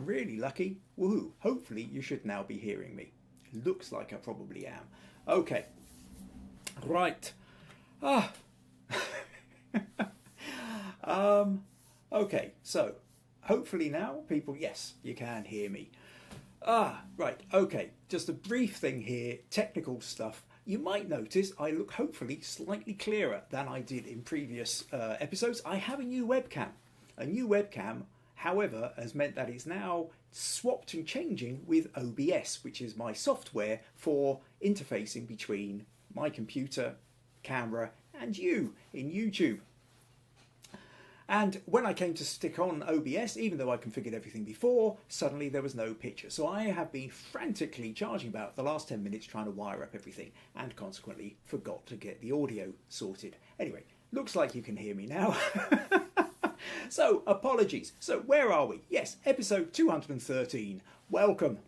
I'm really lucky. Woohoo. Hopefully you should now be hearing me. Looks like I probably am. Okay. Right. Okay, so hopefully now people, yes, you can hear me. Right, okay, just a brief thing here, technical stuff. You might notice I look hopefully slightly clearer than I did in previous episodes. I have a new webcam. A new webcam, however, has meant that it's now swapped and changing with OBS, which is my software for interfacing between my computer, camera, and you in YouTube. And when I came to stick on OBS, even though I configured everything before, suddenly there was no picture. So I have been frantically charging about the last 10 minutes trying to wire up everything and consequently forgot to get the audio sorted. Anyway, looks like you can hear me now. So apologies. So where are we? Yes, episode 213. Welcome.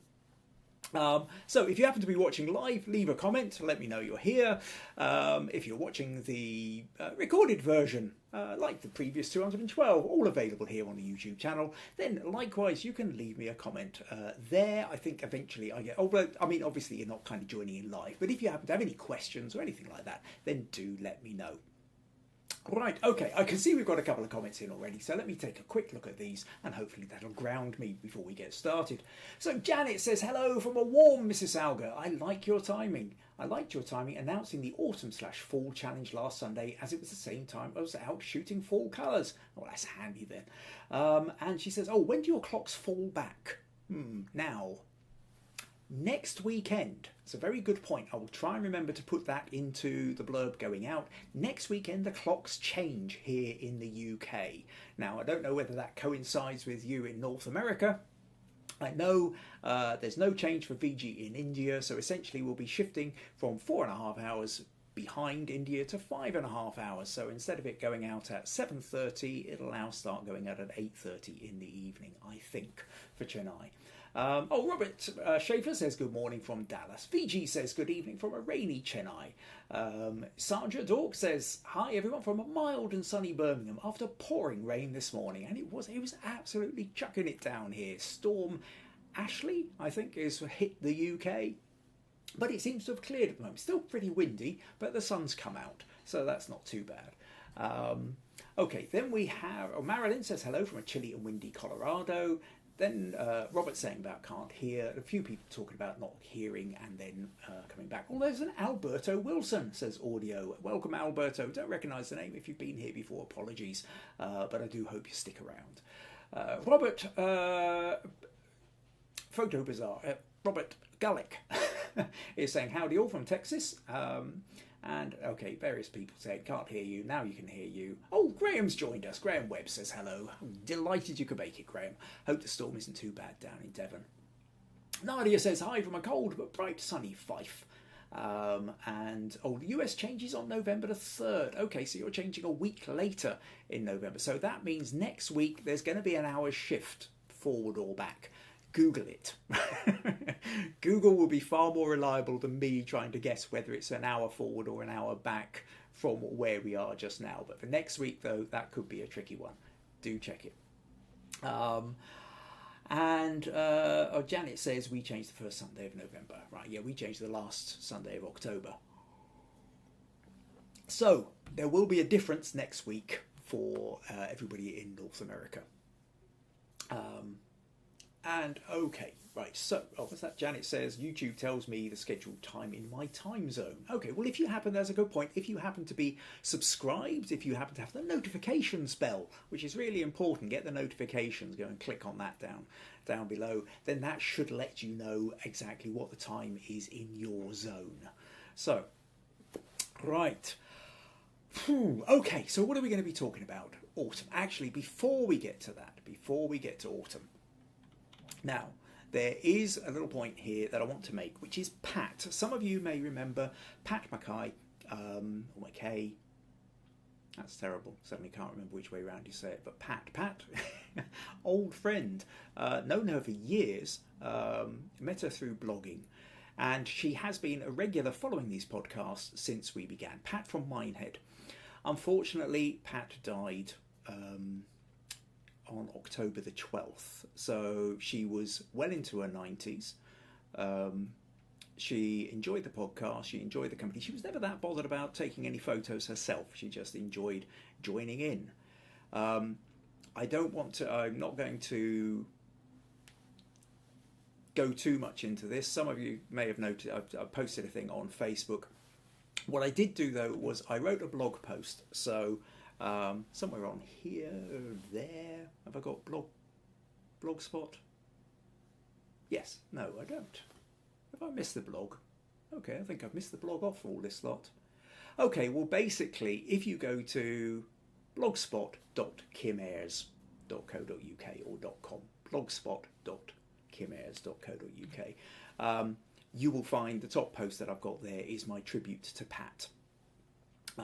So if you happen to be watching live, leave a comment, let me know you're here. If you're watching the recorded version, like the previous 212, all available here on the YouTube channel, then likewise you can leave me a comment there. I think eventually I get, although, I mean, obviously you're not kind of joining in live, but if you happen to have any questions or anything like that, then do let me know. Right, okay, I can see we've got a couple of comments in already, so let me take a quick look at these and hopefully that'll ground me before we get started. So Janet says, hello from a warm Mississauga. I like your timing. I liked your timing announcing the autumn/fall challenge last Sunday as it was the same time I was out shooting fall colours. Oh, that's handy then. And she says, oh, when do your clocks fall back? Now, next weekend. It's a very good point. I will try and remember to put that into the blurb going out. Next weekend the clocks change here in the UK. Now I don't know whether that coincides with you in North America. I know there's no change for VG in India, so essentially we'll be shifting from 4.5 hours behind India to 5.5 hours. So instead of it going out at 7:30, it'll now start going out at 8:30 in the evening, I think, for Chennai. Robert Schaefer says good morning from Dallas. VG says good evening from a rainy Chennai. Sandra Dork says hi everyone from a mild and sunny Birmingham after pouring rain this morning, and it was absolutely chucking it down here. Storm Ashley, I think, is hit the UK, but it seems to have cleared at the moment. Still pretty windy, but the sun's come out, so that's not too bad. Okay, then we have Marilyn says hello from a chilly and windy Colorado. Then Robert's saying about can't hear. A few people talking about not hearing and then coming back. Oh, there's an Alberto Wilson, says audio. Welcome, Alberto. Don't recognise the name. If you've been here before, apologies. But I do hope you stick around. Robert, Photo Bazaar. Robert Gullick is saying howdy all from Texas. And, okay, various people say, can't hear you, now you can hear you. Oh, Graham's joined us. Graham Webb says hello. I'm delighted you could make it, Graham. Hope the storm isn't too bad down in Devon. Nadia says hi from a cold but bright sunny Fife. The US changes on November the 3rd. Okay, so you're changing a week later in November. So that means next week there's going to be an hour's shift, forward or back. Google it. Google will be far more reliable than me trying to guess whether it's an hour forward or an hour back from where we are just now. But for next week, though, that could be a tricky one. Do check it. Janet says we changed the first Sunday of November. Right, yeah, we changed the last Sunday of October. So there will be a difference next week for everybody in North America. Okay, right, so, what's that? Janet says, YouTube tells me the scheduled time in my time zone. Okay, well, if you happen, that's a good point, if you happen to be subscribed, if you happen to have the notifications bell, which is really important, get the notifications, go and click on that down below, then that should let you know exactly what the time is in your zone. So, right. Okay, so what are we going to be talking about? Autumn. Actually, before we get to autumn, now, there is a little point here that I want to make, which is Pat. Some of you may remember Pat Mackay, or McKay. That's terrible. Suddenly can't remember which way around you say it. But Pat, old friend, known her for years, met her through blogging. And she has been a regular following these podcasts since we began. Pat from Minehead. Unfortunately, Pat died on October the 12th. So she was well into her 90s. She enjoyed the podcast. She enjoyed the company. She was never that bothered about taking any photos herself. She just enjoyed joining in. I'm not going to go too much into this. Some of you may have noticed I've posted a thing on Facebook. What I did do though was I wrote a blog post. So somewhere on here, there, have I got blogspot? Yes, no, I don't. Have I missed the blog? Okay, I think I've missed the blog off all this lot. Okay, well basically, if you go to blogspot.kimayres.co.uk or .com, blogspot.kimayres.co.uk, you will find the top post that I've got there is my tribute to Pat.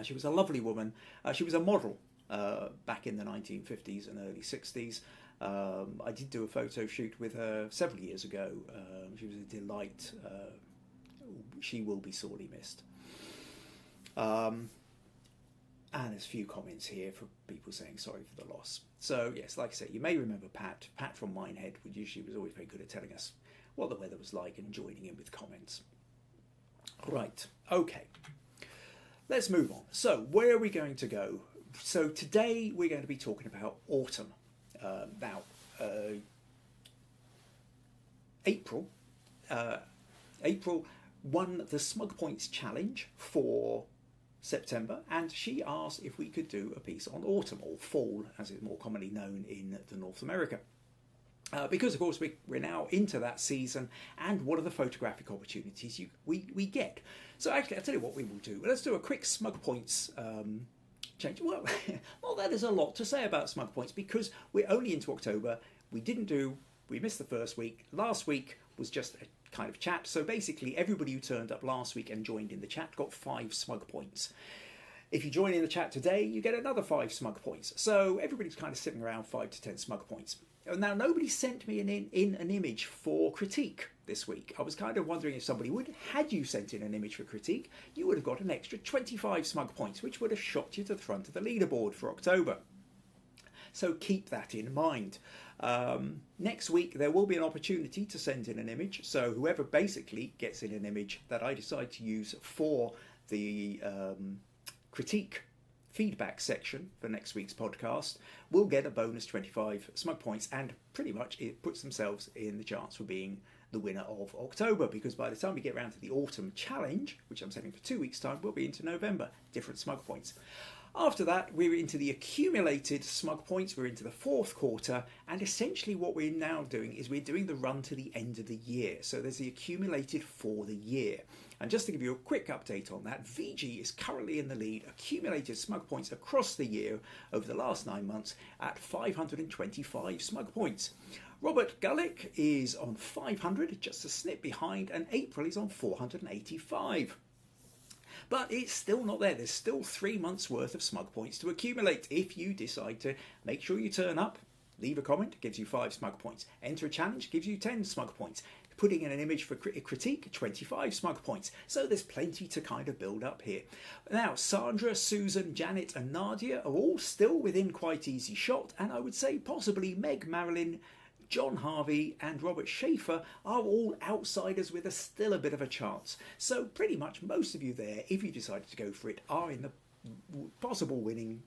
She was a lovely woman. She was a model back in the 1950s and early 60s. I did do a photo shoot with her several years ago. She was a delight. She will be sorely missed. And there's a few comments here for people saying sorry for the loss. So yes, like I said, you may remember Pat. Pat from Minehead was always very good at telling us what the weather was like and joining in with comments. Right, okay. Let's move on. So where are we going to go? So today we're going to be talking about autumn. April won the Smug Points challenge for September, and she asked if we could do a piece on autumn, or fall as it's more commonly known in the North America. Because of course we're now into that season, and what are the photographic opportunities we get. So actually I'll tell you what we will do. Let's do a quick Smug Points change. Well, that is a lot to say about Smug Points because we're only into October. We missed the first week. Last week was just a kind of chat. So basically everybody who turned up last week and joined in the chat got 5 Smug Points. If you join in the chat today, you get another 5 Smug Points. So everybody's kind of sitting around 5 to 10 Smug Points. Now, nobody sent me an image for critique this week. I was kind of wondering if somebody would. Had you sent in an image for critique, you would have got an extra 25 Smug Points, which would have shot you to the front of the leaderboard for October. So keep that in mind. Next week, there will be an opportunity to send in an image. So whoever basically gets in an image that I decide to use for the critique feedback section for next week's podcast will get a bonus 25 Smug Points, and pretty much it puts themselves in the chance for being the winner of October, because by the time we get around to the autumn challenge, which I'm setting for 2 weeks time, we'll be into November, different Smug Points. After that, we're into the accumulated Smug Points. We're into the 4th quarter, and essentially what we're now doing is we're doing the run to the end of the year. So there's the accumulated for the year. And just to give you a quick update on that, VG is currently in the lead, accumulated Smug Points across the year over the last 9 months at 525 Smug Points. Robert Gullick is on 500, just a snip behind, and April is on 485. But it's still not there. There's still 3 months worth of Smug Points to accumulate. If you decide to make sure you turn up, leave a comment, gives you 5 Smug Points. Enter a challenge, gives you 10 Smug Points. Putting in an image for critique, 25 Smug Points. So there's plenty to kind of build up here. Now, Sandra, Susan, Janet and Nadia are all still within quite easy shot, and I would say possibly Meg, Marilyn, John Harvey and Robert Schaefer are all outsiders with still a bit of a chance. So pretty much most of you there, if you decided to go for it, are in the possible winning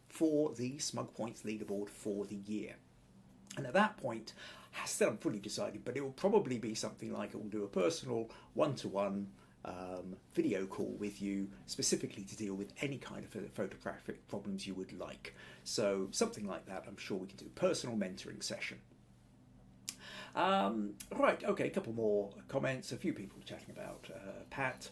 for the Smug Points leaderboard for the year. And at that point, still haven't fully decided, but it will probably be something like it will do a personal one-to-one video call with you, specifically to deal with any kind of photographic problems you would like. So something like that, I'm sure we can do. Personal mentoring session. Right, okay, a couple more comments. A few people chatting about Pat.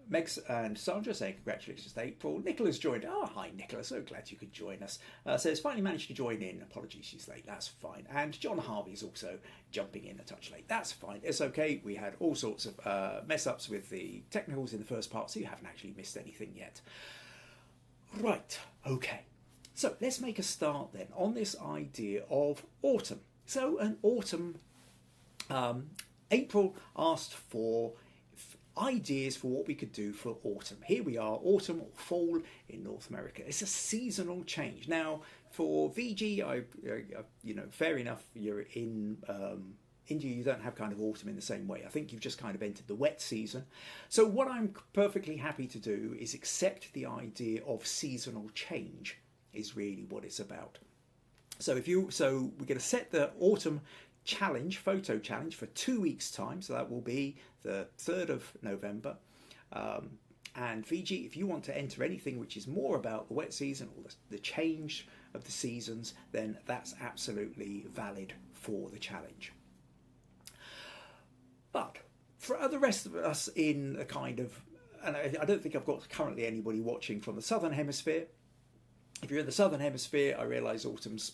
Megs and Sandra saying congratulations to April. Nicola's joined. Oh, hi Nicola, so glad you could join us. Says finally managed to join in. Apologies she's late, that's fine. And John Harvey's also jumping in a touch late. That's fine, it's okay. We had all sorts of mess ups with the technicals in the first part, so you haven't actually missed anything yet. Right, okay. So let's make a start then on this idea of autumn. So an autumn, April asked for ideas for what we could do for autumn. Here we are, autumn or fall in North America. It's a seasonal change. Now, For VG, fair enough, you're in India, you don't have kind of autumn in the same way. I think you've just kind of entered the wet season. So what I'm perfectly happy to do is accept the idea of seasonal change is really what it's about. So we're going to set the autumn challenge, photo challenge, for 2 weeks' time. So that will be the 3rd of November. And VG, if you want to enter anything which is more about the wet season or the change of the seasons, then that's absolutely valid for the challenge. But for the rest of us in a kind of, and I don't think I've got currently anybody watching from the Southern Hemisphere. If you're in the Southern Hemisphere, I realise autumn's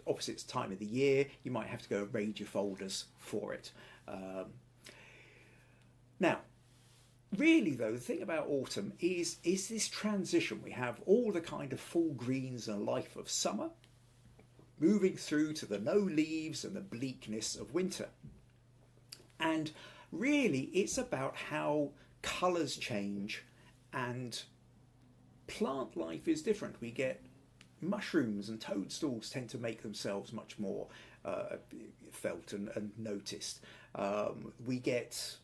opposite time of the year. You might have to go raid your folders for it. Now, really though, the thing about autumn is this transition. We have all the kind of full greens and life of summer, moving through to the no leaves and the bleakness of winter. And really, it's about how colours change and plant life is different. We get mushrooms and toadstools tend to make themselves much more felt and noticed. We get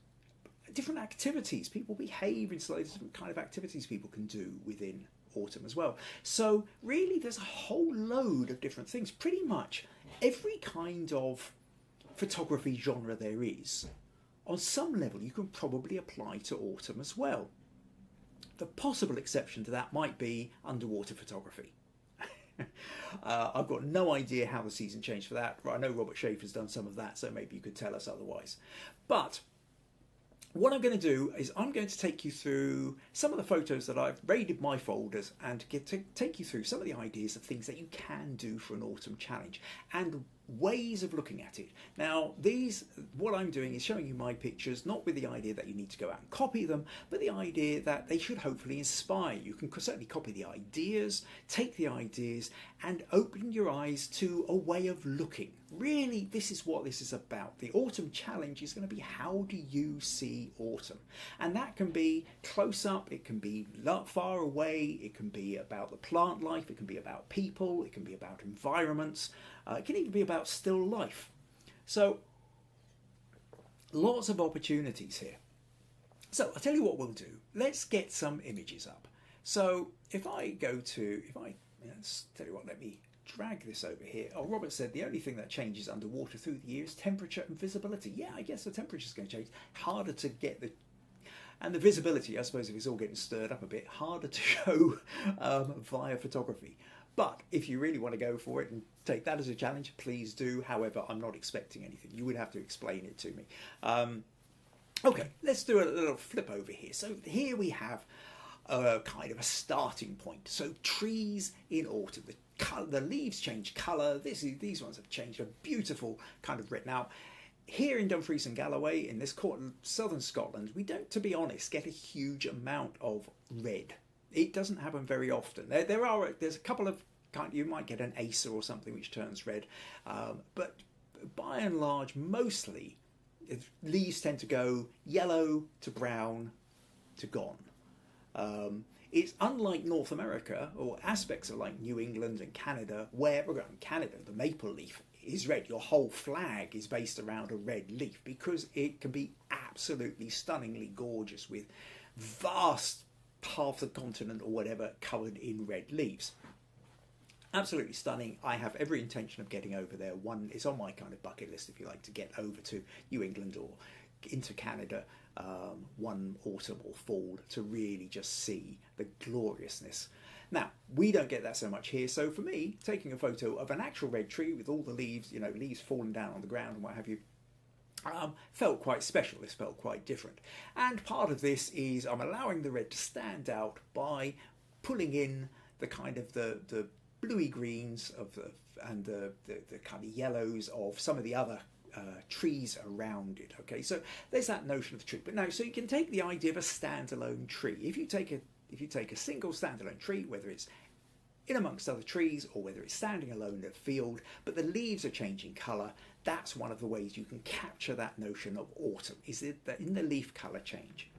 different activities. People behave in slightly different kind of activities people can do within autumn as well. So really, there's a whole load of different things. Pretty much every kind of photography genre there is, on some level you can probably apply to autumn as well. The possible exception to that might be underwater photography. I've got no idea how the season changed for that. I know Robert Schaefer's done some of that, so maybe you could tell us otherwise. But what I'm going to do is I'm going to take you through some of the photos that I've raided my folders and get to take you through some of the ideas of things that you can do for an autumn challenge and ways of looking at it. Now, what I'm doing is showing you my pictures, not with the idea that you need to go out and copy them, but the idea that they should hopefully inspire you. You can certainly copy the ideas, take the ideas, and open your eyes to a way of looking. Really, this is what this is about. The autumn challenge is going to be, how do you see autumn? And that can be close up, it can be far away, it can be about the plant life, it can be about people, it can be about environments, it can even be about still life. So lots of opportunities here. So I'll tell you what we'll do. Let's get some images up. So let's tell you what, let me drag this over here. Oh, Robert said the only thing that changes underwater through the year is temperature and visibility. Yeah, I guess the temperature is going to change. Harder to get and the visibility, I suppose, if it's all getting stirred up a bit, harder to show via photography. But if you really want to go for it and take that as a challenge, please do. However, I'm not expecting anything. You would have to explain it to me. Okay, let's do a little flip over here. So here we have kind of a starting point. So trees in autumn. The leaves change colour. These ones have changed a beautiful kind of red. Now, here in Dumfries and Galloway, in this southern Scotland, we don't, to be honest, get a huge amount of red. It doesn't happen very often. There's a couple of you might get an Ayres or something which turns red, but by and large, mostly leaves tend to go yellow to brown to gone. It's unlike North America or aspects of like New England and Canada, where in Canada the maple leaf is red. Your whole flag is based around a red leaf because it can be absolutely stunningly gorgeous with vast half the continent or whatever covered in red leaves. Absolutely stunning. I have every intention of getting over there. It's on my kind of bucket list, if you like, to get over to New England or into Canada one autumn or fall to really just see the gloriousness. Now, we don't get that so much here, so for me, taking a photo of an actual red tree with all the leaves, leaves falling down on the ground and what have you, felt quite special. This felt quite different. And part of this is I'm allowing the red to stand out by pulling in the kind of the bluey greens and the kind of yellows of some of the other trees around it. Okay, so there's that notion of the tree. But now, so you can take the idea of a standalone tree. If you take a single standalone tree, whether it's in amongst other trees or whether it's standing alone in a field, but the leaves are changing colour, that's one of the ways you can capture that notion of autumn, is it that in the leaf colour change.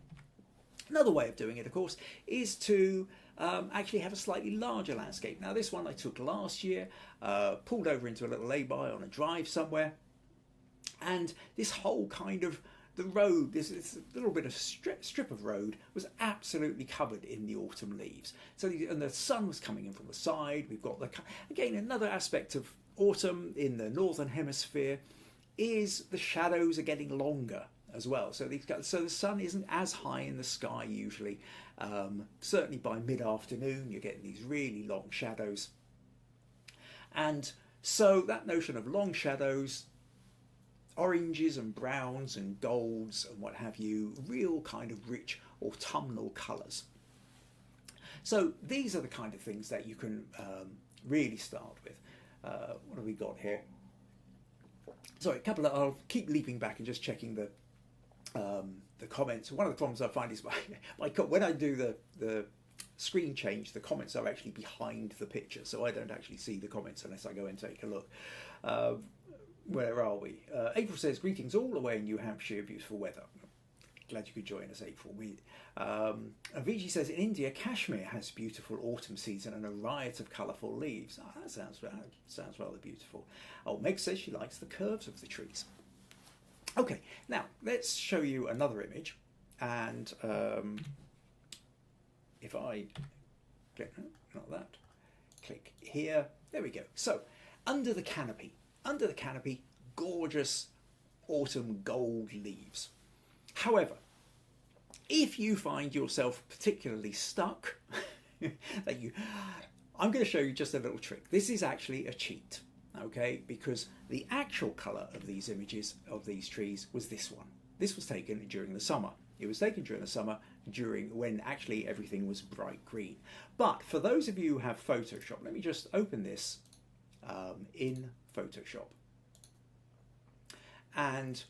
Another way of doing it, of course, is to actually have a slightly larger landscape. Now this one I took last year, pulled over into a little lay-by on a drive somewhere, and this whole kind of the road, this little bit of strip of road was absolutely covered in the autumn leaves. So and the sun was coming in from the side. We've got again another aspect of autumn in the northern hemisphere is the shadows are getting longer as well. So the sun isn't as high in the sky usually. Certainly by mid-afternoon you're getting these really long shadows, and so that notion of long shadows, oranges and browns and golds and what have you, real kind of rich autumnal colours. So these are the kind of things that you can really start with. What have we got here? Sorry, a couple of, I'll keep leaping back and just checking the comments. One of the problems I find is when I do the screen change, the comments are actually behind the picture, so I don't actually see the comments unless I go and take a look. Where are we? April says, greetings all the way in New Hampshire, beautiful weather. Glad you could join us, April. Viji says, in India, Kashmir has beautiful autumn season and a riot of colourful leaves. Oh, that sounds rather beautiful. Oh, Meg says she likes the curves of the trees. Okay, now let's show you another image. And if I click, not that, click here, there we go. So, under the canopy, gorgeous autumn gold leaves. However, if you find yourself particularly stuck, I'm going to show you just a little trick. This is actually a cheat, okay? Because the actual colour of these images of these trees was this one. This was taken during the summer. It was taken during the summer, when actually everything was bright green. But for those of you who have Photoshop, let me just open this in Photoshop. And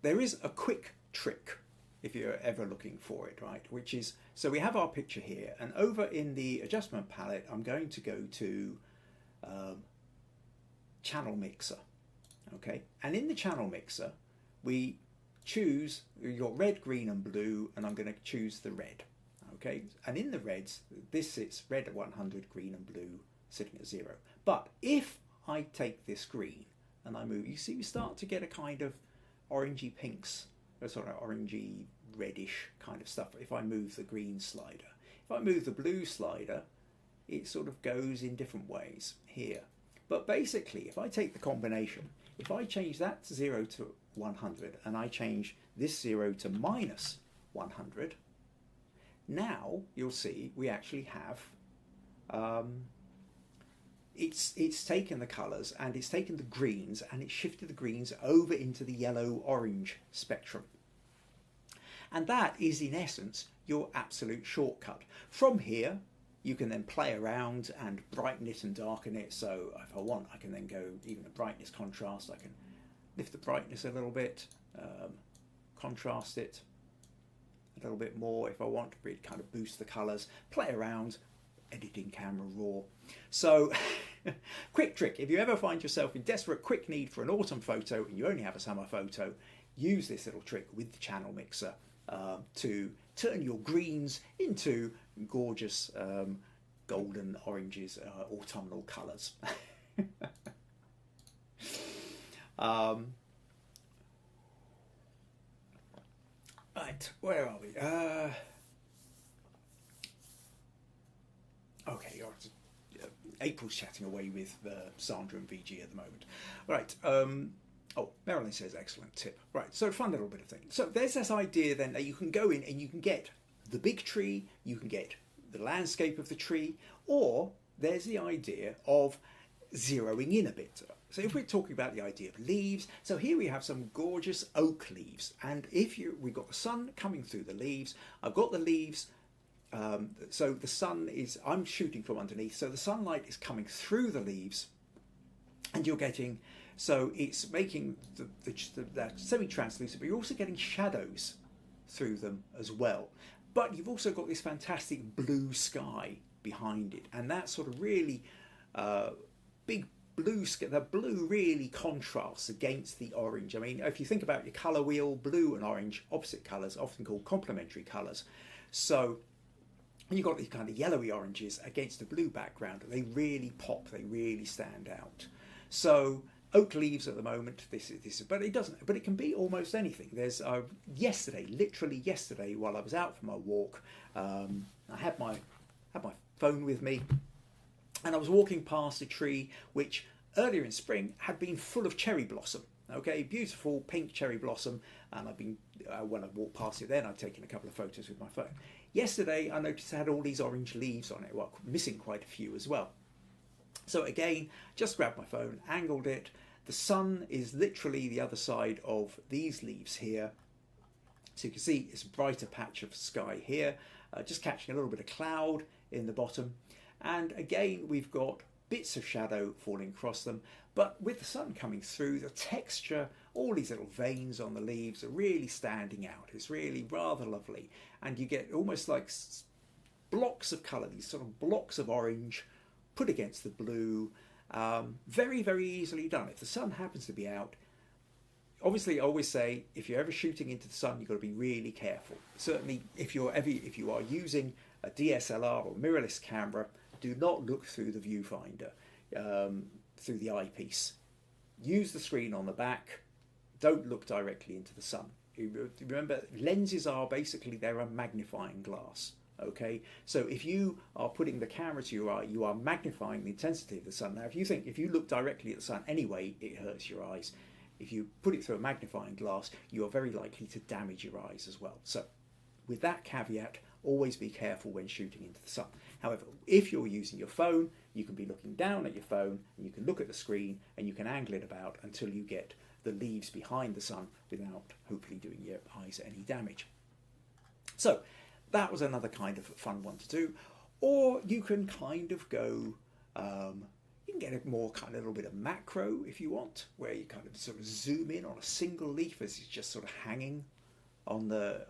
there is a quick trick if you're ever looking for it, right? Which is, so we have our picture here, and over in the adjustment palette, I'm going to go to channel mixer, okay? And in the channel mixer, we choose, you've got red, green and blue, and I'm going to choose the red, okay? And in the reds, this sits red at 100, green and blue sitting at 0. But if I take this green and I move, you see we start to get a kind of orangey pinks, or sort of orangey reddish kind of stuff if I move the green slider. If I move the blue slider, it sort of goes in different ways here. But basically, if I take the combination, if I change that 0 to 100 and I change this 0 to minus 100, now you'll see we actually have it's taken the colours and it's taken the greens and it's shifted the greens over into the yellow-orange spectrum. And that is, in essence, your absolute shortcut. From here, you can then play around and brighten it and darken it. So if I want, I can then go even the brightness contrast. I can lift the brightness a little bit, contrast it a little bit more if I want to really kind of boost the colours, play around, editing camera raw. So quick trick, if you ever find yourself in desperate quick need for an autumn photo and you only have a summer photo, use this little trick with the channel mixer to turn your greens into gorgeous golden oranges, autumnal colours. Right, where are we? Okay, April's chatting away with Sandra and VG at the moment. Right, oh, Marilyn says, excellent tip. Right, so fun little bit of thing. So there's this idea then that you can go in and you can get the big tree, you can get the landscape of the tree, or there's the idea of zeroing in a bit. So if we're talking about the idea of leaves, so here we have some gorgeous oak leaves, and we've got the sun coming through the leaves. I've got the leaves, so the sun is, I'm shooting from underneath, so the sunlight is coming through the leaves, and you're getting, so it's making that semi-translucent, but you're also getting shadows through them as well. But you've also got this fantastic blue sky behind it, and that sort of really big blue sky. The blue really contrasts against the orange. I mean, if you think about your colour wheel, blue and orange, opposite colours, often called complementary colours. So And you've got these kind of yellowy oranges against a blue background. They really pop, they really stand out. So oak leaves at the moment, but it doesn't, but it can be almost anything. There's literally yesterday, while I was out for my walk, I had my phone with me, and I was walking past a tree which earlier in spring had been full of cherry blossom. Okay, beautiful pink cherry blossom, and I've been when I walked past it then, I'd taken a couple of photos with my phone. Yesterday, I noticed it had all these orange leaves on it, well, missing quite a few as well. So again, just grabbed my phone, angled it. The sun is literally the other side of these leaves here. So you can see it's a brighter patch of sky here, just catching a little bit of cloud in the bottom. And again, we've got bits of shadow falling across them, but with the sun coming through, the texture, all these little veins on the leaves are really standing out. It's really rather lovely, and you get almost like blocks of colour, these sort of blocks of orange put against the blue. Very, very easily done. If the sun happens to be out, obviously I always say, if you're ever shooting into the sun, you've got to be really careful. Certainly if you are using a DSLR or mirrorless camera, do not look through the viewfinder, through the eyepiece. Use the screen on the back. Don't look directly into the sun. Remember, lenses are basically, they're a magnifying glass. Okay, so if you are putting the camera to your eye, you are magnifying the intensity of the sun. Now, if you look directly at the sun anyway, it hurts your eyes. If you put it through a magnifying glass, you are very likely to damage your eyes as well. So with that caveat, always be careful when shooting into the sun. However, if you're using your phone, you can be looking down at your phone, and you can look at the screen, and you can angle it about until you get the leaves behind the sun without hopefully doing your eyes any damage. So that was another kind of fun one to do. Or you can kind of go, you can get a more kind of little bit of macro if you want, where you kind of sort of zoom in on a single leaf as it's just sort of hanging on the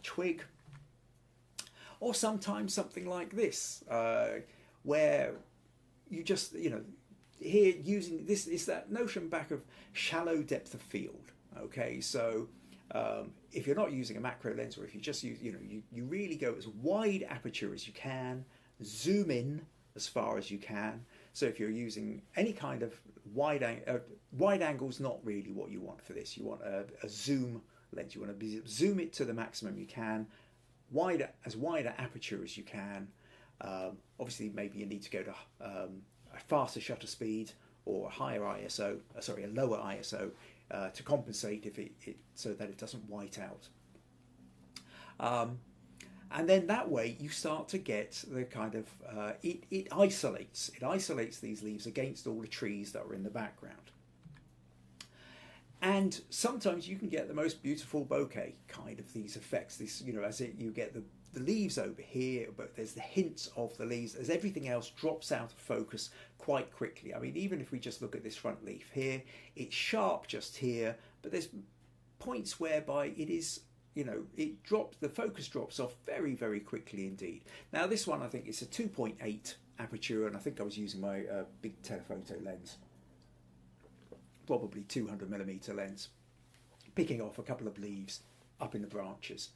twig. Or sometimes something like this, where you just, here using this is that notion back of shallow depth of field. Okay, so if you're not using a macro lens, or if you just use, you really go as wide aperture as you can, zoom in as far as you can. So if you're using any kind of wide angle's not really what you want for this. You want a zoom lens. You want to zoom it to the maximum you can, as wider aperture as you can. Obviously, maybe you need to go to a faster shutter speed or a higher ISO, a lower ISO. To compensate so that it doesn't white out. And then that way you start to get the kind of, it isolates these leaves against all the trees that are in the background. And sometimes you can get the most beautiful bokeh kind of these effects. You get the leaves over here, but there's the hints of the leaves as everything else drops out of focus quite quickly. I mean, even if we just look at this front leaf here, it's sharp just here, but there's points whereby it is, the focus drops off very, very quickly indeed. Now this one, I think it's a 2.8 aperture, and I think I was using my big telephoto lens, probably 200mm lens, picking off a couple of leaves up in the branches.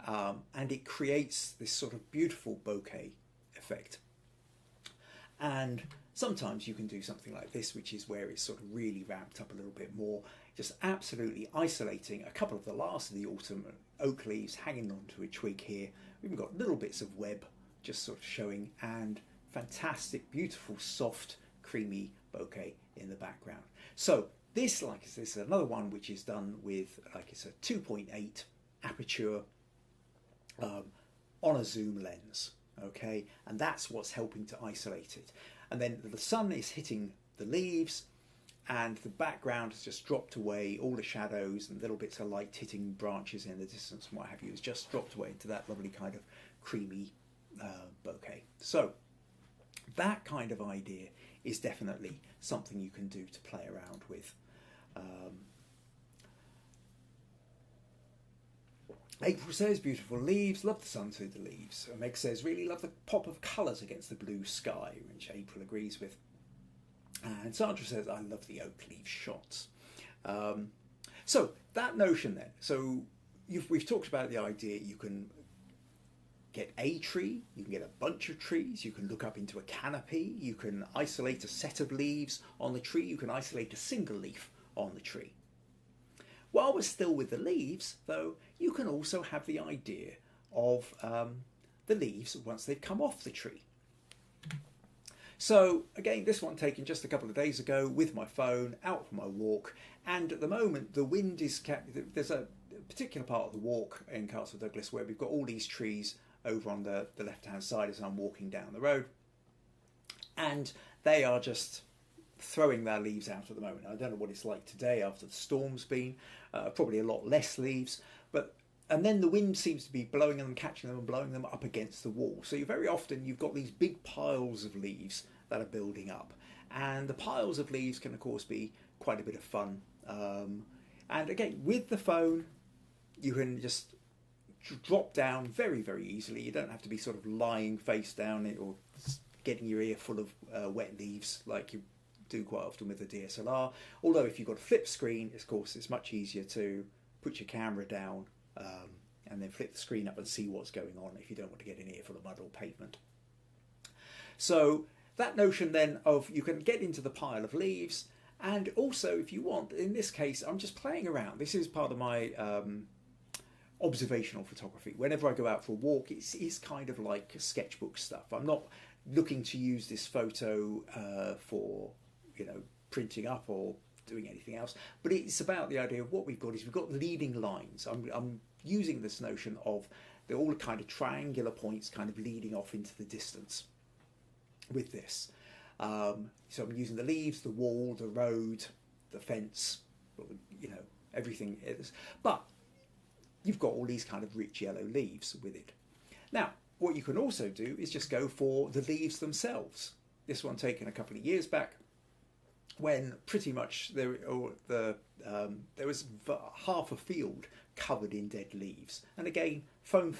And it creates this sort of beautiful bokeh effect. And sometimes you can do something like this, which is where it's sort of really ramped up a little bit more, just absolutely isolating a couple of the last of the autumn oak leaves hanging onto a twig here. We've even got little bits of web just sort of showing, and fantastic, beautiful, soft, creamy bokeh in the background. So this is another one which is done with, it's a 2.8 aperture on a zoom lens, okay, and that's what's helping to isolate it. And then the sun is hitting the leaves, and the background has just dropped away. All the shadows and little bits of light hitting branches in the distance and what have you has just dropped away into that lovely kind of creamy bokeh. So that kind of idea is definitely something you can do to play around with. April says, beautiful leaves, love the sun through the leaves. Meg says, really love the pop of colours against the blue sky, which April agrees with. And Sandra says, I love the oak leaf shots. So that notion then, so we've talked about the idea you can get a tree, you can get a bunch of trees, you can look up into a canopy, you can isolate a set of leaves on the tree, you can isolate a single leaf on the tree. While we're still with the leaves, though, you can also have the idea of the leaves once they've come off the tree. So again, this one taken just a couple of days ago with my phone, out for my walk, and at the moment the wind is there's a particular part of the walk in Castle Douglas where we've got all these trees over on the left hand side as I'm walking down the road, and they are just throwing their leaves out at the moment. I don't know what it's like today after the storm's been, probably a lot less leaves, and then the wind seems to be blowing them, catching them and blowing them up against the wall. So very often you've got these big piles of leaves that are building up. And the piles of leaves can of course be quite a bit of fun. And again, with the phone, you can just drop down very, very easily. You don't have to be sort of lying face down or getting your ear full of wet leaves like you do quite often with the DSLR. Although if you've got a flip screen, of course, it's much easier to put your camera down and then flip the screen up and see what's going on if you don't want to get an earful of mud or pavement. So that notion then of you can get into the pile of leaves, and also if you want, in this case I'm just playing around. This is part of my observational photography. Whenever I go out for a walk, it's kind of like sketchbook stuff. I'm not looking to use this photo for printing up or doing anything else, but it's about the idea of what we've got is we've got leading lines. I'm using this notion of they're all kind of triangular points kind of leading off into the distance with this. So I'm using the leaves, the wall, the road, the fence, everything is, but you've got all these kind of rich yellow leaves with it. Now what you can also do is just go for the leaves themselves. This one taken a couple of years back, when pretty much there was half a field covered in dead leaves. And again, phone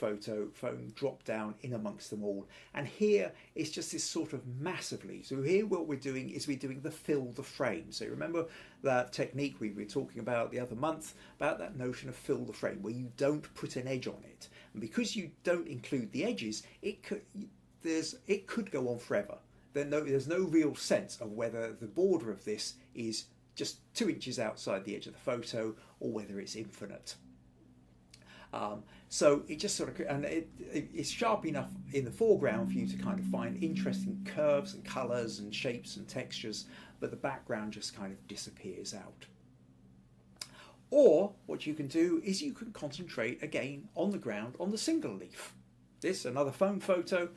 dropped down in amongst them all. And here it's just this sort of mass of leaves. So here what we're doing is we're doing the fill the frame. So remember that technique we were talking about the other month, about that notion of fill the frame, where you don't put an edge on it. And because you don't include the edges, it could go on forever. There's no real sense of whether the border of this is just 2 inches outside the edge of the photo or whether it's infinite. So it just sort of, and it's sharp enough in the foreground for you to kind of find interesting curves and colours and shapes and textures, but the background just kind of disappears out. Or what you can do is you can concentrate again on the ground on the single leaf. This, another phone photo.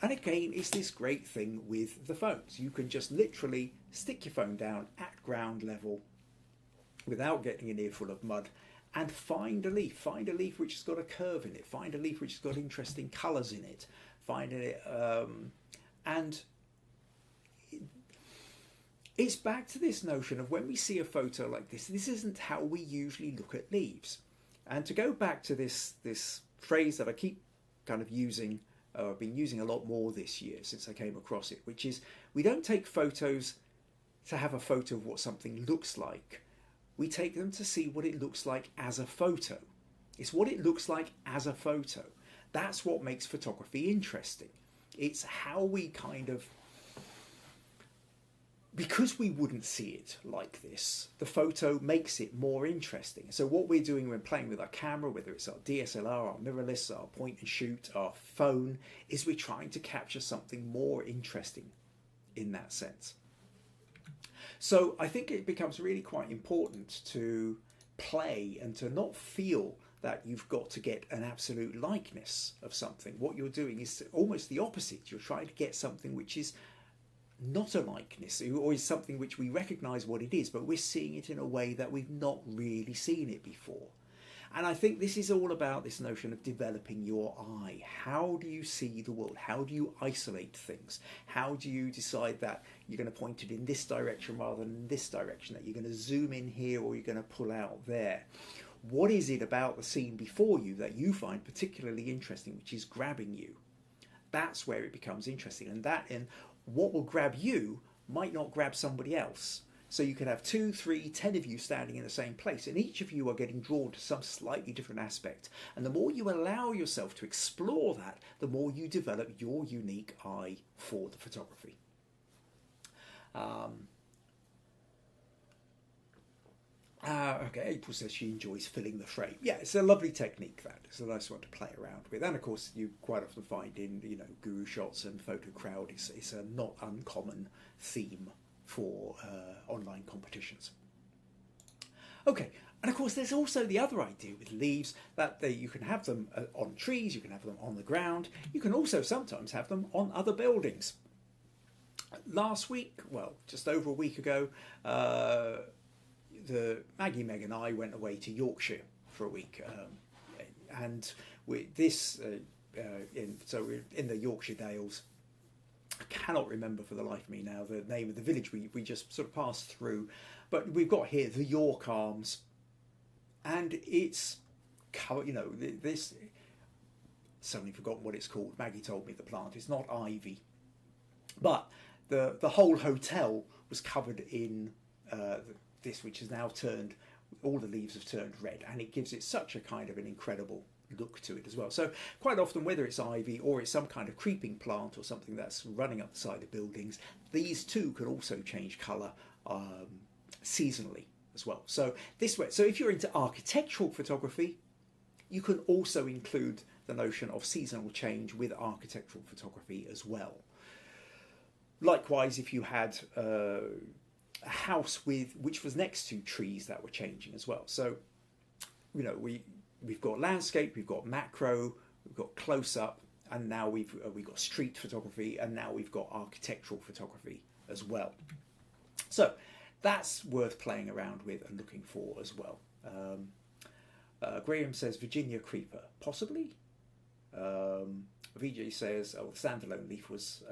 And again, it's this great thing with the phones. You can just literally stick your phone down at ground level without getting an earful of mud and find a leaf. Find a leaf which has got a curve in it. Find a leaf which has got interesting colours in it. Find it, and it's back to this notion of when we see a photo like this isn't how we usually look at leaves. And to go back to this phrase that I keep kind of using, I've been using a lot more this year since I came across it, which is we don't take photos to have a photo of what something looks like. We take them to see what it looks like as a photo. It's what it looks like as a photo. That's what makes photography interesting. It's how we kind of, because we wouldn't see it like this, the photo makes it more interesting. So what we're doing when playing with our camera, whether it's our DSLR, our mirrorless, our point and shoot, our phone, is we're trying to capture something more interesting in that sense. So I think it becomes really quite important to play and to not feel that you've got to get an absolute likeness of something. What you're doing is almost the opposite. You're trying to get something which is not a likeness, or is something which we recognise what it is, but we're seeing it in a way that we've not really seen it before. And I think this is all about this notion of developing your eye. How do you see the world? How do you isolate things? How do you decide that you're going to point it in this direction rather than this direction, that you're going to zoom in here or you're going to pull out there? What is it about the scene before you that you find particularly interesting, which is grabbing you? That's where it becomes interesting. And what will grab you might not grab somebody else. So you can have 2, 3, 10 of you standing in the same place, and each of you are getting drawn to some slightly different aspect. And the more you allow yourself to explore that, the more you develop your unique eye for the photography. Okay, April says she enjoys filling the frame. Yeah, it's a lovely technique, that. It's a nice one to play around with. And of course, you quite often find in, Guru Shots and Photo Crowd, it's a not uncommon theme for online competitions. Okay, and of course there's also the other idea with leaves, that you can have them on trees, you can have them on the ground, you can also sometimes have them on other buildings. Last week, well, just over a week ago, Maggie, Meg and I went away to Yorkshire for a week, and we're in the Yorkshire Dales. I cannot remember for the life of me now the name of the village we just sort of passed through, but we've got here the York Arms, and it's, this, suddenly forgotten what it's called. Maggie told me the plant, it's not ivy, but the whole hotel was covered in this, which has now turned, all the leaves have turned red, and it gives it such a kind of an incredible look to it as well. So quite often, whether it's ivy or it's some kind of creeping plant or something that's running up the side of buildings, these too can also change colour seasonally as well. So this way, so if you're into architectural photography, you can also include the notion of seasonal change with architectural photography as well. Likewise, if you had a house which was next to trees that were changing as well. So, we've got landscape, we've got macro, we've got close-up, and now we've got street photography, and now we've got architectural photography as well. So that's worth playing around with and looking for as well. Graham says Virginia Creeper, possibly. VJ says, the standalone leaf was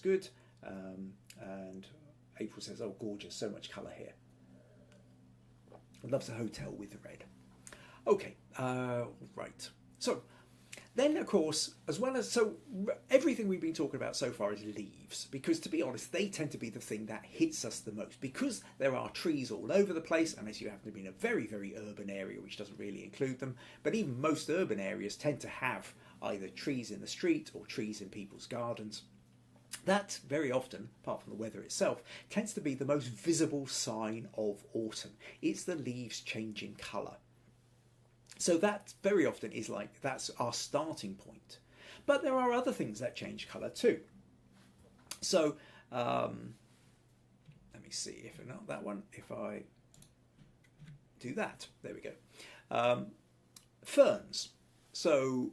good, and April says, oh, gorgeous, so much colour here. Loves the hotel with the red. Okay, right. So then, of course, as well as, so everything we've been talking about so far is leaves, because to be honest, they tend to be the thing that hits us the most, because there are trees all over the place, unless you happen to be in a very, very urban area, which doesn't really include them. But even most urban areas tend to have either trees in the street or trees in people's gardens. That very often, apart from the weather itself, tends to be the most visible sign of autumn. It's the leaves changing colour. So that very often is that's our starting point. But there are other things that change colour too. So let me see if not that one. If I do that, there we go. Ferns. So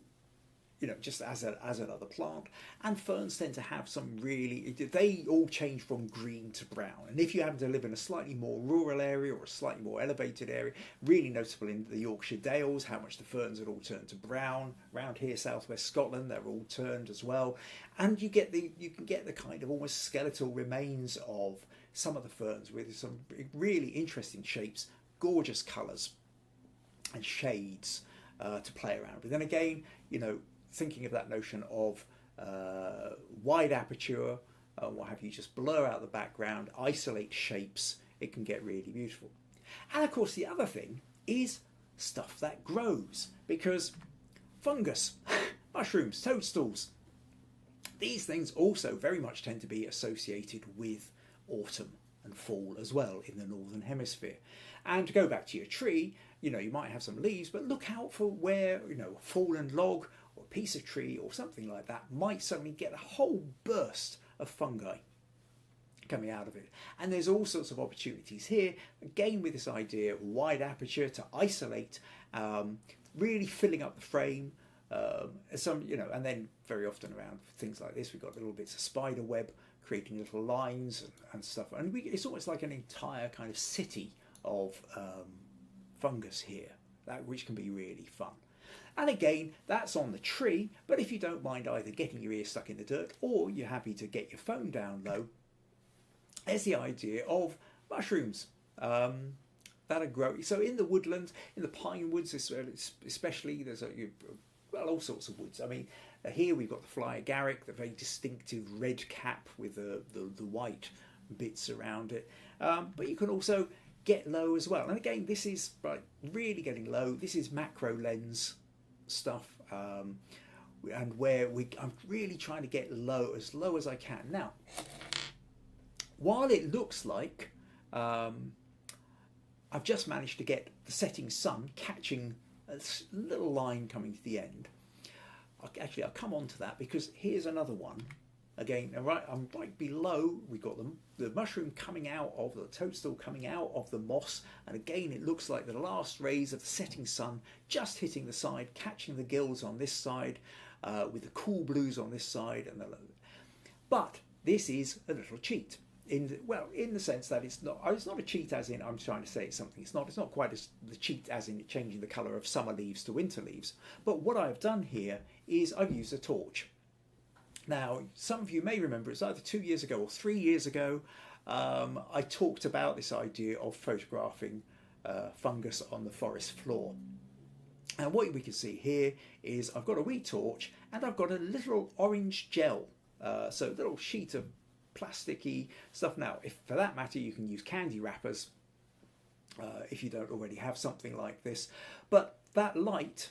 just as another plant, and ferns tend to have some they all change from green to brown. And if you happen to live in a slightly more rural area or a slightly more elevated area, really noticeable in the Yorkshire Dales, how much the ferns had all turned to brown. Around here, southwest Scotland, they're all turned as well. And you can get the kind of almost skeletal remains of some of the ferns with some really interesting shapes, gorgeous colours and shades to play around with. And again, thinking of that notion of wide aperture, what have you, just blur out the background, isolate shapes, it can get really beautiful. And of course the other thing is stuff that grows, because fungus, mushrooms, toadstools, these things also very much tend to be associated with autumn and fall as well in the Northern Hemisphere. And to go back to your tree, you might have some leaves, but look out for where, a fallen log or a piece of tree or something like that might suddenly get a whole burst of fungi coming out of it. And there's all sorts of opportunities here, again with this idea of wide aperture to isolate, really filling up the frame, and then very often around things like this, we've got little bits of spider web creating little lines and stuff. And it's almost like an entire kind of city of fungus here, which can be really fun. And again, that's on the tree, but if you don't mind either getting your ear stuck in the dirt or you're happy to get your phone down low, there's the idea of mushrooms that are growing. So in the woodlands, in the pine woods especially, there's all sorts of woods. I mean, here we've got the fly agaric, the very distinctive red cap with the white bits around it. But you can also get low as well. And again, this is really getting low. This is macro lens stuff, and where I'm really trying to get low as I can. Now, while it looks like I've just managed to get the setting sun catching a little line coming to the end. Actually, I'll come on to that, because here's another one. Again, I'm right below, we've got the mushroom coming out of the toadstool, coming out of the moss, and again it looks like the last rays of the setting sun just hitting the side, catching the gills on this side, with the cool blues on this side. But this is a little cheat. In the sense that it's not a cheat as in I'm trying to say it's something. It's not quite as the cheat as in changing the colour of summer leaves to winter leaves. But what I've done here is I've used a torch. Now, some of you may remember it's either 2 years ago or 3 years ago, I talked about this idea of photographing fungus on the forest floor. And what we can see here is I've got a wee torch and I've got a little orange gel, so a little sheet of plasticky stuff. Now, if for that matter, you can use candy wrappers if you don't already have something like this. But that light,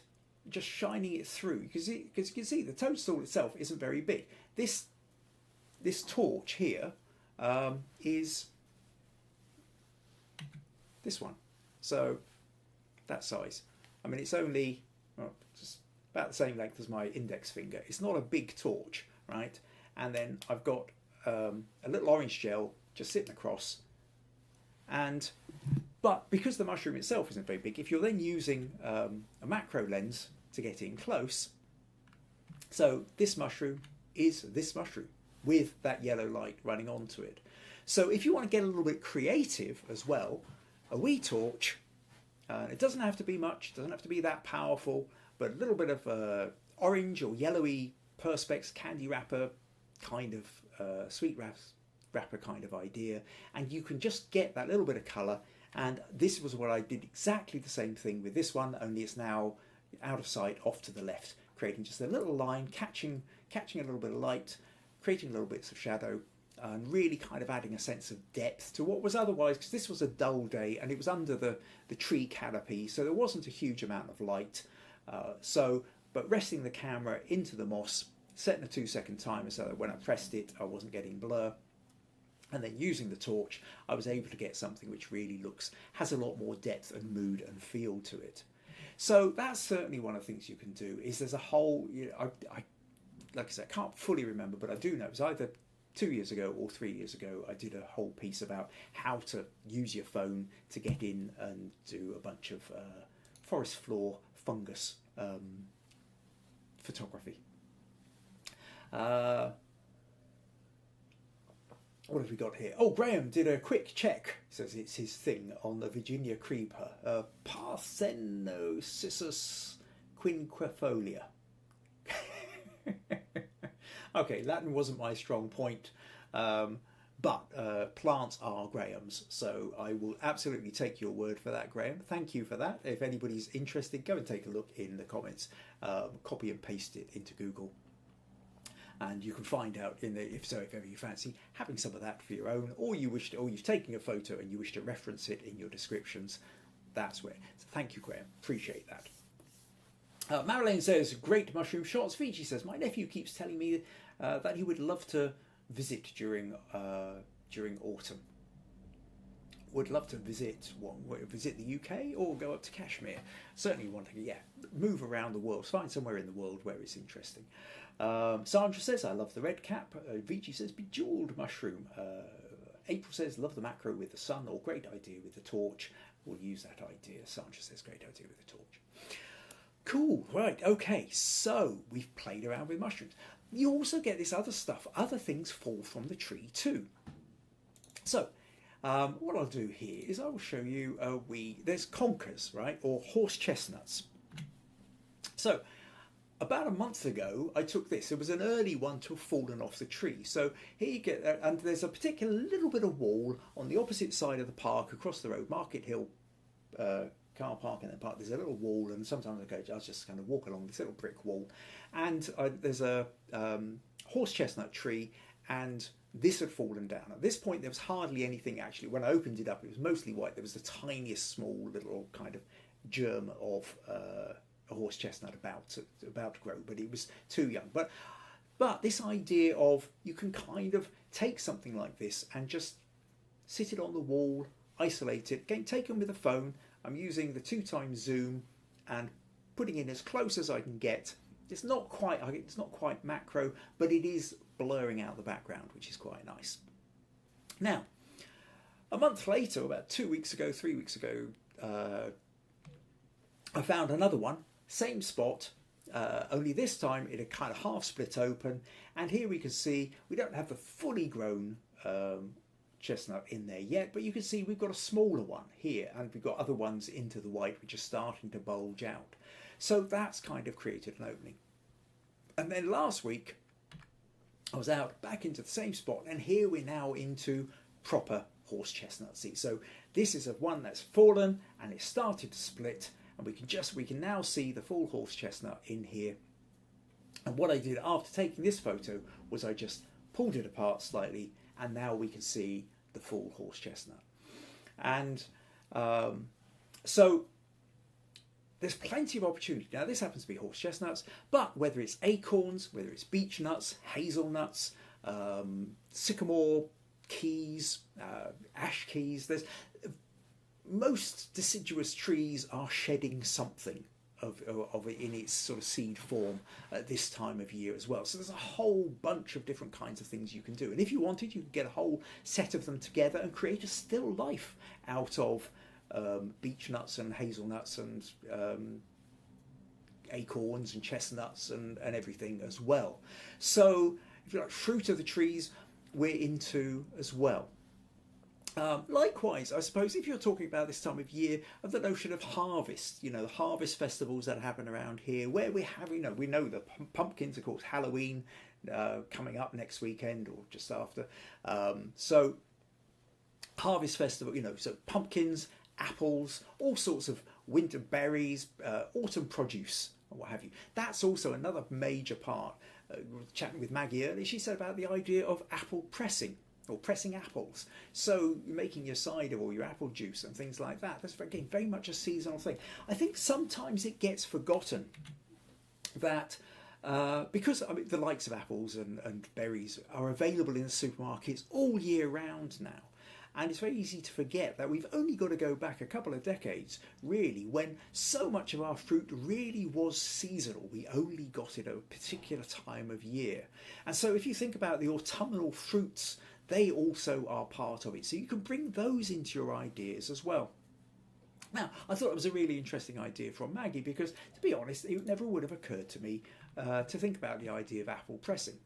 just shining it through, because you can see the toadstool itself isn't very big. This torch here is this one, so that size. I mean, it's only just about the same length as my index finger. It's not a big torch, right? And then I've got a little orange gel just sitting across, but because the mushroom itself isn't very big, if you're then using a macro lens to get in close, so this mushroom is this mushroom with that yellow light running onto it. So if you want to get a little bit creative as well, a wee torch, it doesn't have to be much, doesn't have to be that powerful, but a little bit of orange or yellowy perspex candy wrapper kind of sweet wrapper kind of idea, and you can just get that little bit of colour. And this was what I did, exactly the same thing with this one, only it's now out of sight, off to the left, creating just a little line, catching a little bit of light, creating little bits of shadow, and really kind of adding a sense of depth to what was otherwise, because this was a dull day and it was under the tree canopy, so there wasn't a huge amount of light. But resting the camera into the moss, setting a 2-second timer so that when I pressed it I wasn't getting blur, and then using the torch I was able to get something which really has a lot more depth and mood and feel to it. So that's certainly one of the things you can do. Is there's a whole, I like I said, I can't fully remember, but I do know it was either 2 years ago or 3 years ago I did a whole piece about how to use your phone to get in and do a bunch of forest floor fungus photography. What have we got here? Oh, Graham did a quick check. Says it's his thing on the Virginia creeper, Parthenocissus quinquefolia. Okay, Latin wasn't my strong point, but plants are Graham's, so I will absolutely take your word for that, Graham. Thank you for that. If anybody's interested, go and take a look in the comments. Copy and paste it into Google. And you can find out if ever you fancy having some of that for your own, or you've taken a photo and you wish to reference it in your descriptions. That's where. So thank you, Graham. Appreciate that. Marilyn says, great mushroom shots. Fiji says, my nephew keeps telling me that he would love to visit during autumn. Would love to visit the UK or go up to Kashmir. Certainly want to move around the world, find somewhere in the world where it's interesting. Sandra says, I love the red cap. Vici says, bejeweled mushroom. April says, love the macro with the sun, or great idea with the torch. We'll use that idea. Sandra says, great idea with the torch. Cool, right, okay, so we've played around with mushrooms. You also get this other stuff, other things fall from the tree too. So, what I'll do here is I will show you, there's conkers, right, or horse chestnuts. So, about a month ago, I took this. It was an early one to have fallen off the tree. So here you get, and there's a particular little bit of wall on the opposite side of the park, across the road, Market Hill car park in the park. There's a little wall, and sometimes I'll just kind of walk along this little brick wall, and there's a horse chestnut tree and this had fallen down. At this point, there was hardly anything actually. When I opened it up, it was mostly white. There was the tiniest small little kind of germ of a horse chestnut about to grow, but it was too young. But this idea of you can kind of take something like this and just sit it on the wall, isolate it, again, take them with a phone. I'm using the 2x zoom and putting in as close as I can get. It's not quite macro, but it is blurring out the background, which is quite nice. Now, a month later, about 2 weeks ago, 3 weeks ago, I found another one, same spot, only this time it had kind of half split open, and here we can see we don't have the fully grown chestnut in there yet, but you can see we've got a smaller one here, and we've got other ones into the white which are starting to bulge out. So that's kind of created an opening. And then last week I was out back into the same spot, and here we're now into proper horse chestnut seed. So this is one that's fallen and it started to split, and we can now see the full horse chestnut in here. And what I did after taking this photo was I just pulled it apart slightly, and now we can see the full horse chestnut. And so there's plenty of opportunity. Now this happens to be horse chestnuts, but whether it's acorns, whether it's beech nuts, hazelnuts, sycamore keys, ash keys, most deciduous trees are shedding something of it in its sort of seed form at this time of year as well. So there's a whole bunch of different kinds of things you can do. And if you wanted, you could get a whole set of them together and create a still life out of beech nuts and hazelnuts and acorns and chestnuts and everything as well. So if you like fruit of the trees, we're into as well. Likewise, I suppose if you're talking about this time of year, of the notion of harvest, the harvest festivals that happen around here, where we have, we know the pumpkins, of course, Halloween coming up next weekend or just after. So harvest festival, so pumpkins, apples, all sorts of winter berries, autumn produce, or what have you. That's also another major part. Chatting with Maggie earlier, she said about the idea of apple pressing, or pressing apples. So you're making your cider or your apple juice and things like that. That's, again, very much a seasonal thing. I think sometimes it gets forgotten that because the likes of apples and berries are available in the supermarkets all year round now. And it's very easy to forget that we've only got to go back a couple of decades, really, when so much of our fruit really was seasonal. We only got it at a particular time of year. And so if you think about the autumnal fruits, they also are part of it. So you can bring those into your ideas as well. Now, I thought it was a really interesting idea from Maggie because, to be honest, it never would have occurred to me to think about the idea of apple pressing.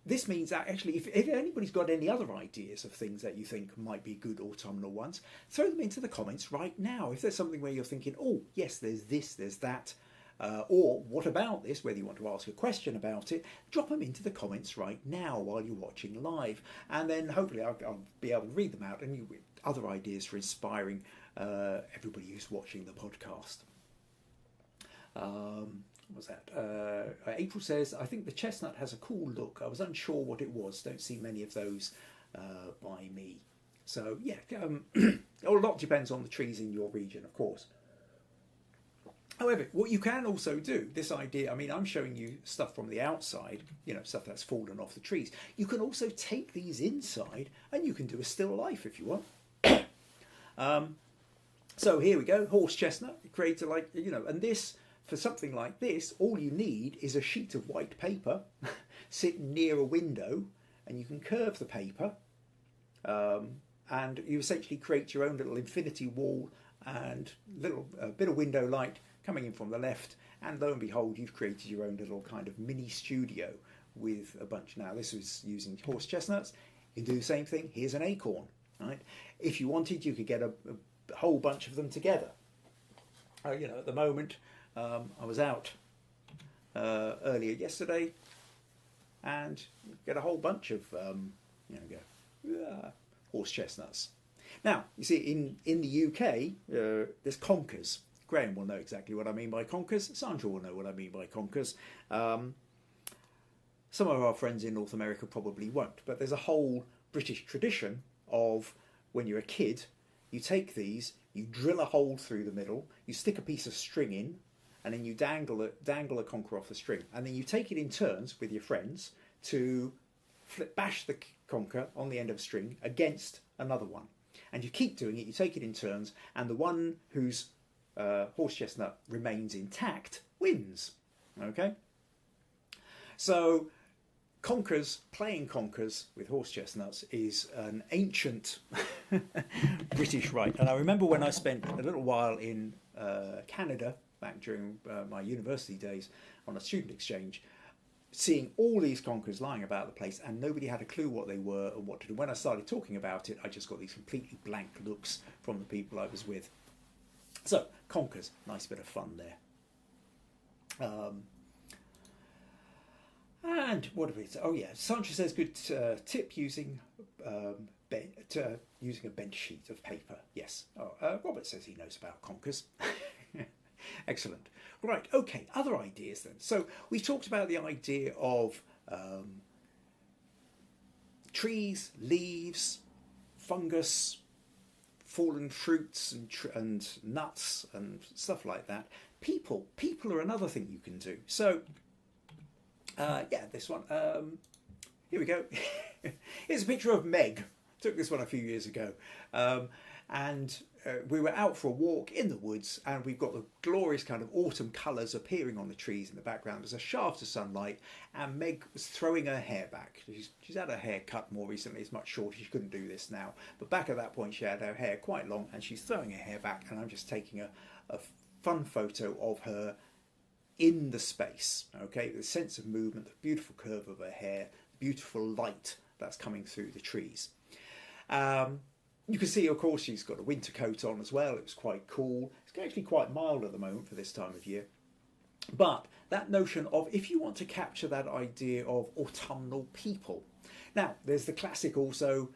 This means that actually, if anybody's got any other ideas of things that you think might be good autumnal ones, throw them into the comments right now. If there's something where you're thinking, oh, yes, there's this, there's that, or what about this, whether you want to ask a question about it, drop them into the comments right now while you're watching live. And then hopefully I'll be able to read them out and you other ideas for inspiring everybody who's watching the podcast. What's that? April says, I think the chestnut has a cool look. I was unsure what it was. Don't see many of those by me. So yeah, a lot depends on the trees in your region, of course. However, what you can also do, this idea, I mean, I'm showing you stuff from the outside, stuff that's fallen off the trees. You can also take these inside and you can do a still life if you want. So here we go, horse chestnut, create and this, for something like this, all you need is a sheet of white paper, sit near a window, and you can curve the paper, and you essentially create your own little infinity wall and a bit of window light coming in from the left, and lo and behold, you've created your own little kind of mini studio with a bunch. Now, this was using horse chestnuts. You can do the same thing. Here's an acorn, right? If you wanted, you could get a whole bunch of them together. At the moment, I was out earlier yesterday and get a whole bunch of horse chestnuts. Now, you see, in the UK, there's Conkers. Graham will know exactly what I mean by conkers. Sandra will know what I mean by conkers. Some of our friends in North America probably won't, but there's a whole British tradition of when you're a kid, you take these, you drill a hole through the middle, you stick a piece of string in, and then you dangle a conker off the string, and then you take it in turns with your friends to bash the conker on the end of a string against another one. And you keep doing it, you take it in turns, and the one whose horse chestnut remains intact wins. Okay? So playing conkers with horse chestnuts is an ancient British rite. And I remember when I spent a little while in Canada, back during my university days on a student exchange, seeing all these conkers lying about the place, and nobody had a clue what they were and what to do. When I started talking about it, I just got these completely blank looks from the people I was with. So, conkers, nice bit of fun there. And what do we say? Oh yeah, Sancho says good tip using using a bent sheet of paper. Yes. Robert says he knows about conkers. Excellent. Right, okay, other ideas then. So we've talked about the idea of trees, leaves, fungus, fallen fruits and nuts and stuff like that. People are another thing you can do. So yeah, this one. Here we go. Here's a picture of Meg. Took this one a few years ago. And we were out for a walk in the woods, and we've got the glorious kind of autumn colours appearing on the trees in the background. There's a shaft of sunlight, and Meg was throwing her hair back. She's had her hair cut more recently. It's much shorter. She couldn't do this now. But back at that point, she had her hair quite long, and she's throwing her hair back, and I'm just taking a fun photo of her in the space, okay? The sense of movement, the beautiful curve of her hair, the beautiful light that's coming through the trees. You can see, of course, she's got a winter coat on as well. It was quite cool. It's actually quite mild at the moment for this time of year. But that notion of, if you want to capture that idea of autumnal people. Now, there's the classic also,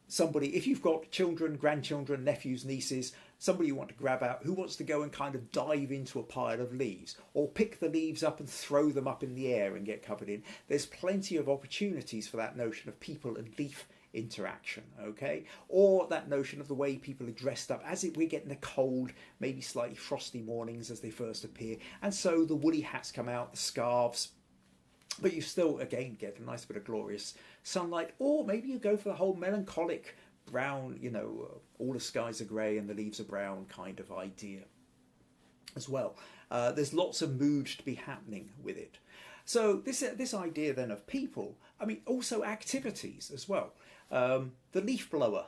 somebody, if you've got children, grandchildren, nephews, nieces, somebody you want to grab out who wants to go and kind of dive into a pile of leaves, or pick the leaves up and throw them up in the air and get covered in. There's plenty of opportunities for that notion of people and leaf interaction, okay? Or that notion of the way people are dressed up as we're getting the cold, maybe slightly frosty mornings as they first appear, and so the woolly hats come out, the scarves, but you still again get a nice bit of glorious sunlight. Or maybe you go for the whole melancholic brown, you know, all the skies are grey and the leaves are brown kind of idea as well. There's lots of mood to be happening with it. So this idea then of people, I mean, also activities as well. The leaf blower.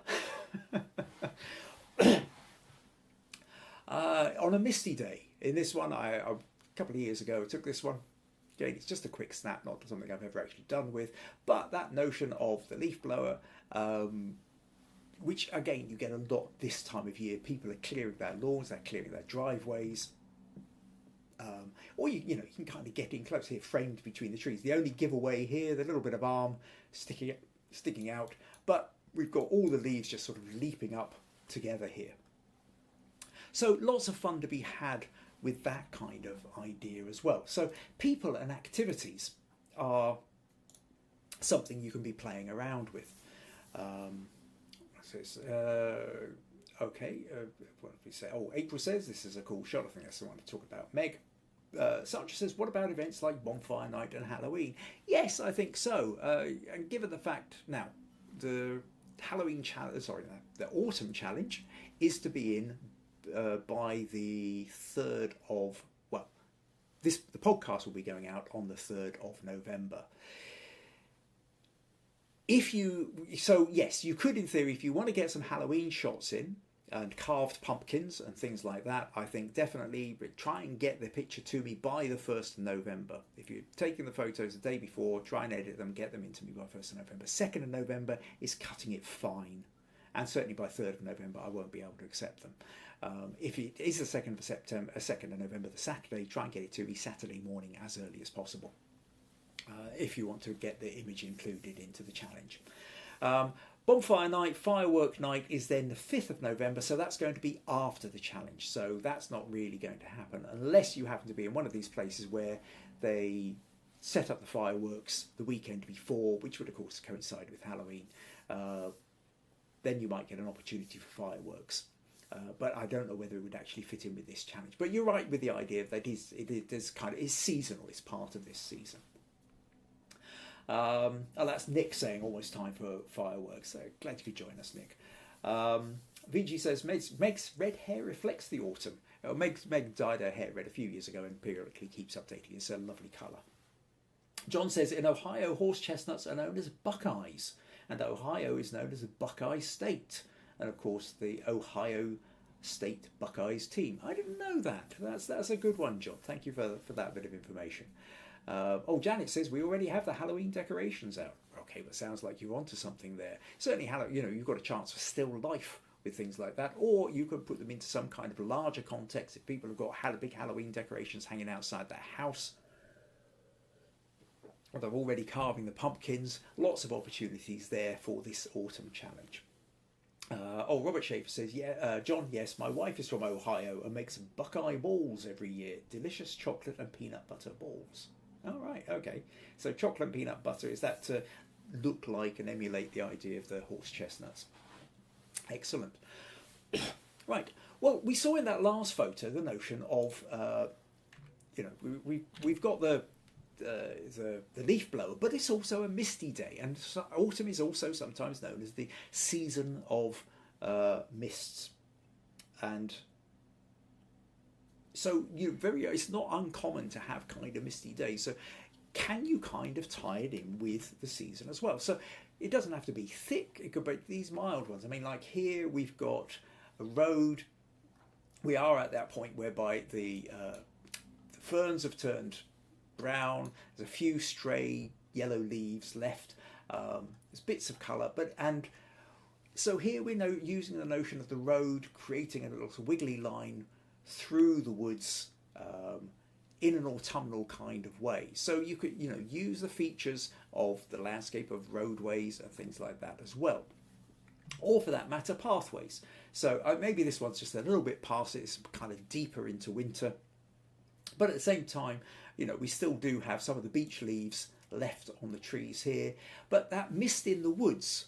On a misty day, in this one, a couple of years ago, I took this one. Again, it's just a quick snap, not something I've ever actually done with, but that notion of the leaf blower, which again, you get a lot this time of year. People are clearing their lawns, they're clearing their driveways. Or you can kind of get in close here, framed between the trees. The only giveaway here, the little bit of arm sticking out, but we've got all the leaves just sort of leaping up together here. So lots of fun to be had with that kind of idea as well. So people and activities are something you can be playing around with. Okay, what did we say? Oh, April says this is a cool shot. I think that's the one to talk about. Meg. Sandra says, what about events like Bonfire Night and Halloween? Yes, I think so. And given the fact now, the Halloween challenge, the autumn challenge is to be in by the 3rd of, the podcast will be going out on the 3rd of November. Yes, you could in theory, if you want to get some Halloween shots in, and carved pumpkins and things like that, I think definitely try and get the picture to me by the 1st of November. If you're taking the photos the day before, try and edit them, get them into me by 1st of November. 2nd of November is cutting it fine. And certainly by 3rd of November, I won't be able to accept them. If it is the 2nd of November, the Saturday, try and get it to me Saturday morning as early as possible. If you want to get the image included into the challenge. Bonfire night, firework night is then the 5th of November, so that's going to be after the challenge. So that's not really going to happen unless you happen to be in one of these places where they set up the fireworks the weekend before, which would of course coincide with Halloween. Then you might get an opportunity for fireworks. But I don't know whether it would actually fit in with this challenge. But you're right with the idea that it is kind of is seasonal. It's part of this season. Oh, that's Nick saying almost time for fireworks. So glad you could join us, Nick. VG says Meg's red hair reflects the autumn. Meg dyed her hair red a few years ago and periodically keeps updating. It's a lovely colour. John says in Ohio, horse chestnuts are known as buckeyes, and Ohio is known as a Buckeye State. And of course, the Ohio State Buckeyes team. I didn't know that. That's a good one, John. Thank you for that bit of information. Janet says we already have the Halloween decorations out. Okay, but sounds like you're onto something there. Certainly, you've got a chance for still life with things like that, or you could put them into some kind of larger context. If people have got big Halloween decorations hanging outside their house, or they're already carving the pumpkins, lots of opportunities there for this autumn challenge. Robert Schaefer says, John, yes, my wife is from Ohio and makes Buckeye balls every year. Delicious chocolate and peanut butter balls. All right, okay. So chocolate and peanut butter, is that to look like and emulate the idea of the horse chestnuts? Excellent. Right. Well, we saw in that last photo the notion of, we've got the leaf blower, but it's also a misty day, and autumn is also sometimes known as the season of mists, and so it's not uncommon to have kind of misty days. So can you kind of tie it in with the season as well? So it doesn't have to be thick, it could be these mild ones. I mean, like here we've got a road. We are at that point whereby the ferns have turned brown. There's a few stray yellow leaves left. There's bits of colour, so here we're using the notion of the road creating a little wiggly line through the woods in an autumnal kind of way. So you could use the features of the landscape of roadways and things like that as well, or for that matter pathways. So maybe this one's just a little bit past it. It's kind of deeper into winter, but at the same time, we still do have some of the beech leaves left on the trees here. But that mist in the woods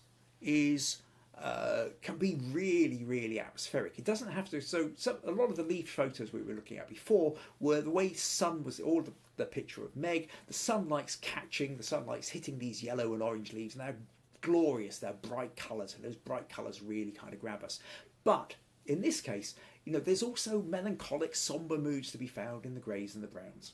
can be really, really atmospheric. It doesn't have to. So a lot of the leaf photos we were looking at before were the way sun was, all the picture of Meg. The sunlight's hitting these yellow and orange leaves, and they're glorious. They're bright colours, and those bright colours really kind of grab us. But in this case, there's also melancholic, sombre moods to be found in the greys and the browns.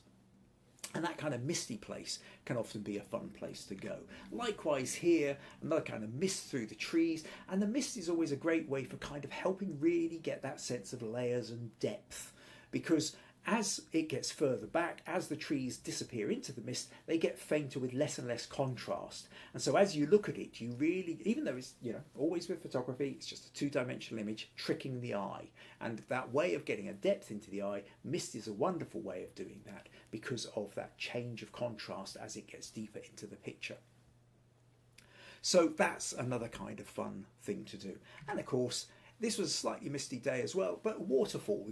And that kind of misty place can often be a fun place to go. Likewise here, another kind of mist through the trees. And the mist is always a great way for kind of helping really get that sense of layers and depth. Because as it gets further back, as the trees disappear into the mist, they get fainter with less and less contrast. And so as you look at it, you really, even though it's, always with photography, it's just a two-dimensional image, tricking the eye. And that way of getting a depth into the eye, mist is a wonderful way of doing that because of that change of contrast as it gets deeper into the picture. So that's another kind of fun thing to do. And of course, this was a slightly misty day as well, but waterfall.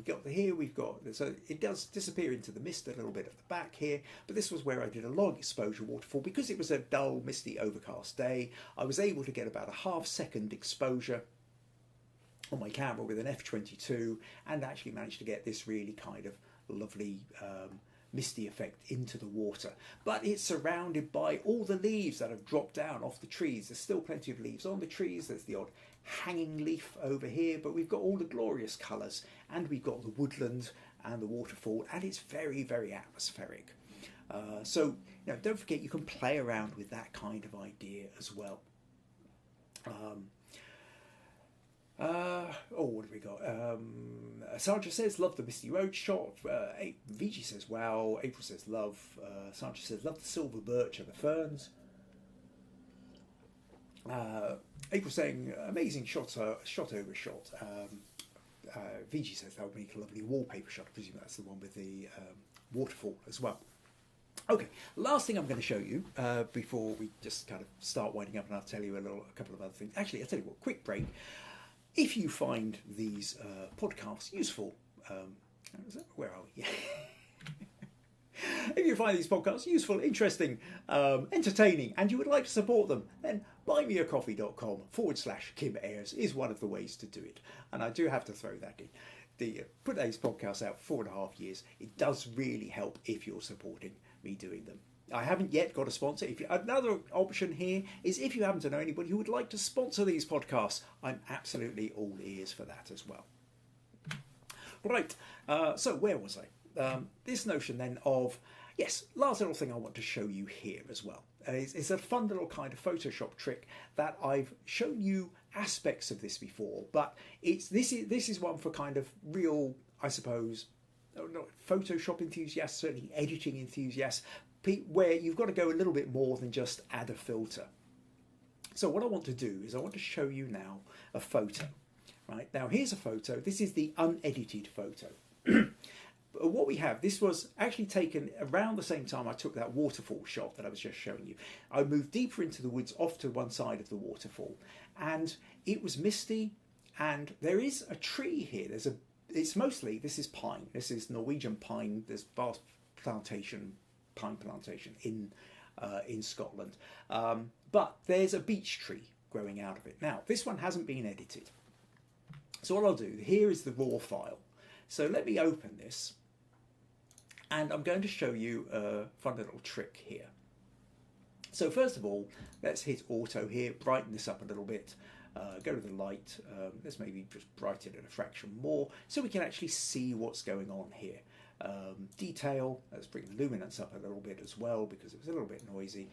So it does disappear into the mist a little bit at the back here, but this was where I did a long exposure waterfall. Because it was a dull, misty, overcast day, I was able to get about a half-second exposure on my camera with an f/22 and actually managed to get this really kind of lovely misty effect into the water. But it's surrounded by all the leaves that have dropped down off the trees. There's still plenty of leaves on the trees. There's the odd hanging leaf over here, but we've got all the glorious colours, and we've got the woodland and the waterfall, and it's very, very atmospheric. So don't forget, you can play around with that kind of idea as well. What have we got? Sandra says, love the misty road shot. VG says, wow. April says, love. Sandra says, love the silver birch and the ferns. April saying, amazing shot over shot. VG says that would make a lovely wallpaper shot. I presume that's the one with the waterfall as well. Okay, last thing I'm going to show you before we just kind of start winding up, and I'll tell you a couple of other things. Actually, I'll tell you what, quick break. If you find these podcasts useful, where are we? If you find these podcasts useful, interesting, entertaining, and you would like to support them, then buymeacoffee.com/Kim Ayres is one of the ways to do it. And I do have to throw that in. Put these podcasts out 4.5 years. It does really help if you're supporting me doing them. I haven't yet got a sponsor. Another option here is if you happen to know anybody who would like to sponsor these podcasts, I'm absolutely all ears for that as well. Right, so where was I? This notion then of, yes, last little thing I want to show you here as well. It's a fun little kind of Photoshop trick that I've shown you aspects of this before, but this is one for kind of real, I suppose, not Photoshop enthusiasts, certainly editing enthusiasts, where you've got to go a little bit more than just add a filter. So what I want to do is I want to show you now a photo. Right, now here's a photo. This is the unedited photo. What we have, this was actually taken around the same time I took that waterfall shot that I was just showing you. I moved deeper into the woods off to one side of the waterfall, and it was misty, and there is a tree here. This is pine. This is Norwegian pine. There's vast pine plantation in Scotland. But there's a beech tree growing out of it. Now, this one hasn't been edited. So what I'll do, here is the raw file. So let me open this, and I'm going to show you a fun little trick here. So first of all, let's hit auto here, brighten this up a little bit, go to the light, let's maybe just brighten it a fraction more so we can actually see what's going on here. Detail, let's bring the luminance up a little bit as well because it was a little bit noisy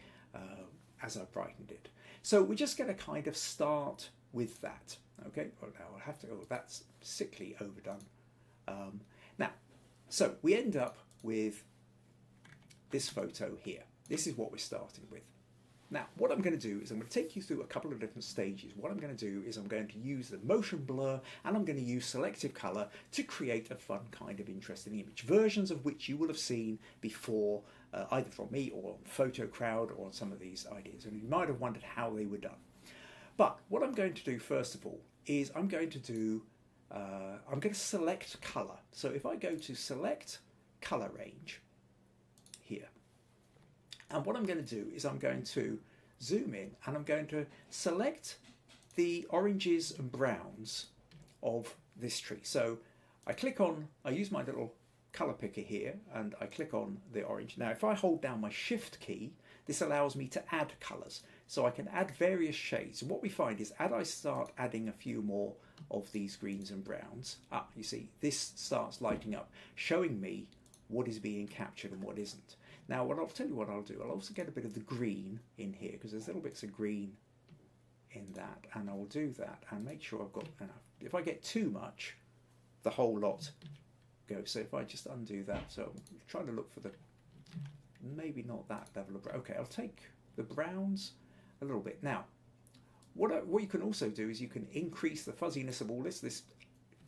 as I brightened it. So we're just going to kind of start with that. Okay, well, now I'll have to, that's sickly overdone. Now, so we end up with this photo here. This is what we're starting with. Now, what I'm going to do is I'm going to take you through a couple of different stages. What I'm going to do is I'm going to use the motion blur and I'm going to use selective color to create a fun kind of interesting image, versions of which you will have seen before, either from me or on Photo Crowd or on some of these ideas. And you might have wondered how they were done. But what I'm going to do first of all is I'm going to select color. So if I go to select color range here, and what I'm going to do is I'm going to zoom in and I'm going to select the oranges and browns of this tree. So I use my little color picker here and I click on the orange. Now if I hold down my shift key, this allows me to add colors. So I can add various shades. And what we find is as I start adding a few more of these greens and browns, you see this starts lighting up, showing me what is being captured and what isn't. Now I'll tell you what I'll do. I'll also get a bit of the green in here because there's little bits of green in that, and I'll do that and make sure I've got enough. If I get too much, the whole lot goes. So if I just undo that, so I'm trying to look for maybe not that level of brown. Okay, I'll take the browns a little bit. Now, what you can also do is you can increase the fuzziness of all this. This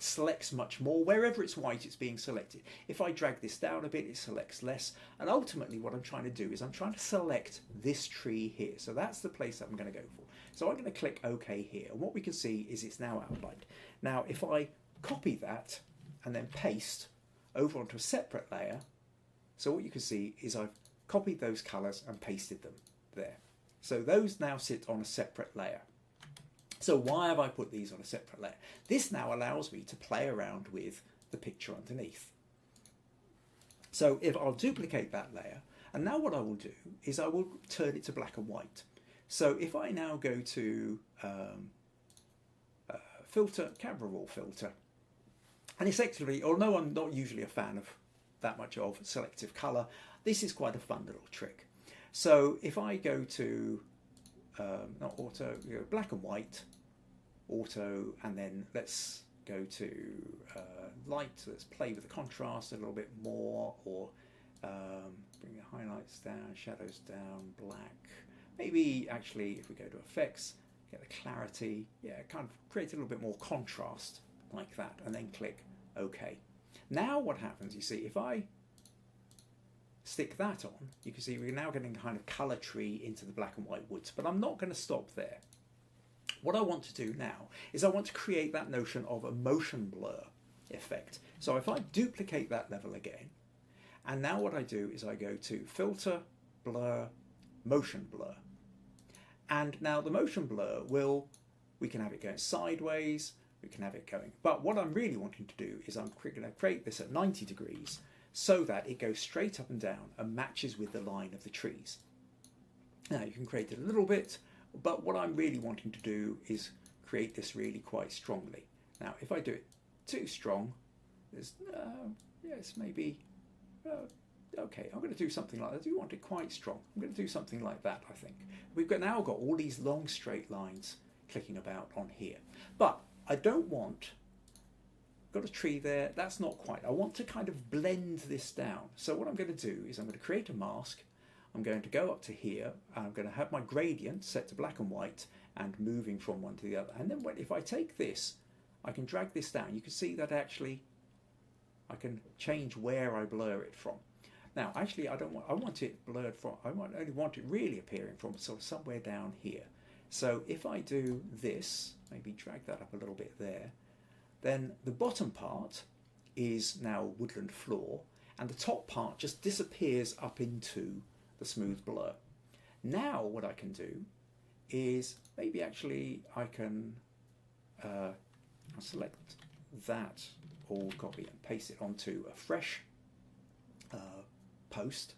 selects much more. Wherever it's white, it's being selected. If I drag this down a bit, it selects less. And ultimately what I'm trying to do is I'm trying to select this tree here. So that's the place that I'm going to go for. So I'm going to click OK here. And what we can see is it's now outlined. Now, if I copy that and then paste over onto a separate layer, so what you can see is I've copied those colors and pasted them there. So those now sit on a separate layer. So why have I put these on a separate layer? This now allows me to play around with the picture underneath. So if I'll duplicate that layer, and now what I will do is I will turn it to black and white. So if I now go to filter, camera raw filter, and effectively, although I'm not usually a fan of that much of selective color, this is quite a fun little trick. So if I go to not auto, black and white, auto, and then let's go to light. So let's play with the contrast a little bit more, or bring the highlights down, shadows down, black. Maybe actually, if we go to effects, get the clarity, kind of create a little bit more contrast like that, and then click OK. Now what happens? You see, if I stick that on, you can see we're now getting a kind of colour tree into the black and white woods, but I'm not going to stop there. What I want to do now is I want to create that notion of a motion blur effect. So if I duplicate that level again, and now what I do is I go to Filter, Blur, Motion Blur. And now the motion blur we can have it going sideways, we can have it going. But what I'm really wanting to do is I'm going to create this at 90 degrees so that it goes straight up and down and matches with the line of the trees. Now you can create it a little bit, but what I'm really wanting to do is create this really quite strongly. Now if I do it too strong, there's, yes, maybe, okay, I'm going to do something like that. I do want it quite strong. I'm going to do something like that, I think. We've now got all these long straight lines clicking about on here. But I don't want, got a tree there, that's not quite. I want to kind of blend this down. So what I'm going to do is I'm going to create a mask. I'm going to go up to here, and I'm going to have my gradient set to black and white and moving from one to the other. And then if I take this, I can drag this down. You can see that actually I can change where I blur it from. Now, actually, I want it blurred from, I only want it really appearing from sort of somewhere down here. So if I do this, maybe drag that up a little bit there, then the bottom part is now woodland floor, and the top part just disappears up into the smooth blur. Now what I can do is maybe actually I can I'll select that, or copy and paste it onto a fresh post,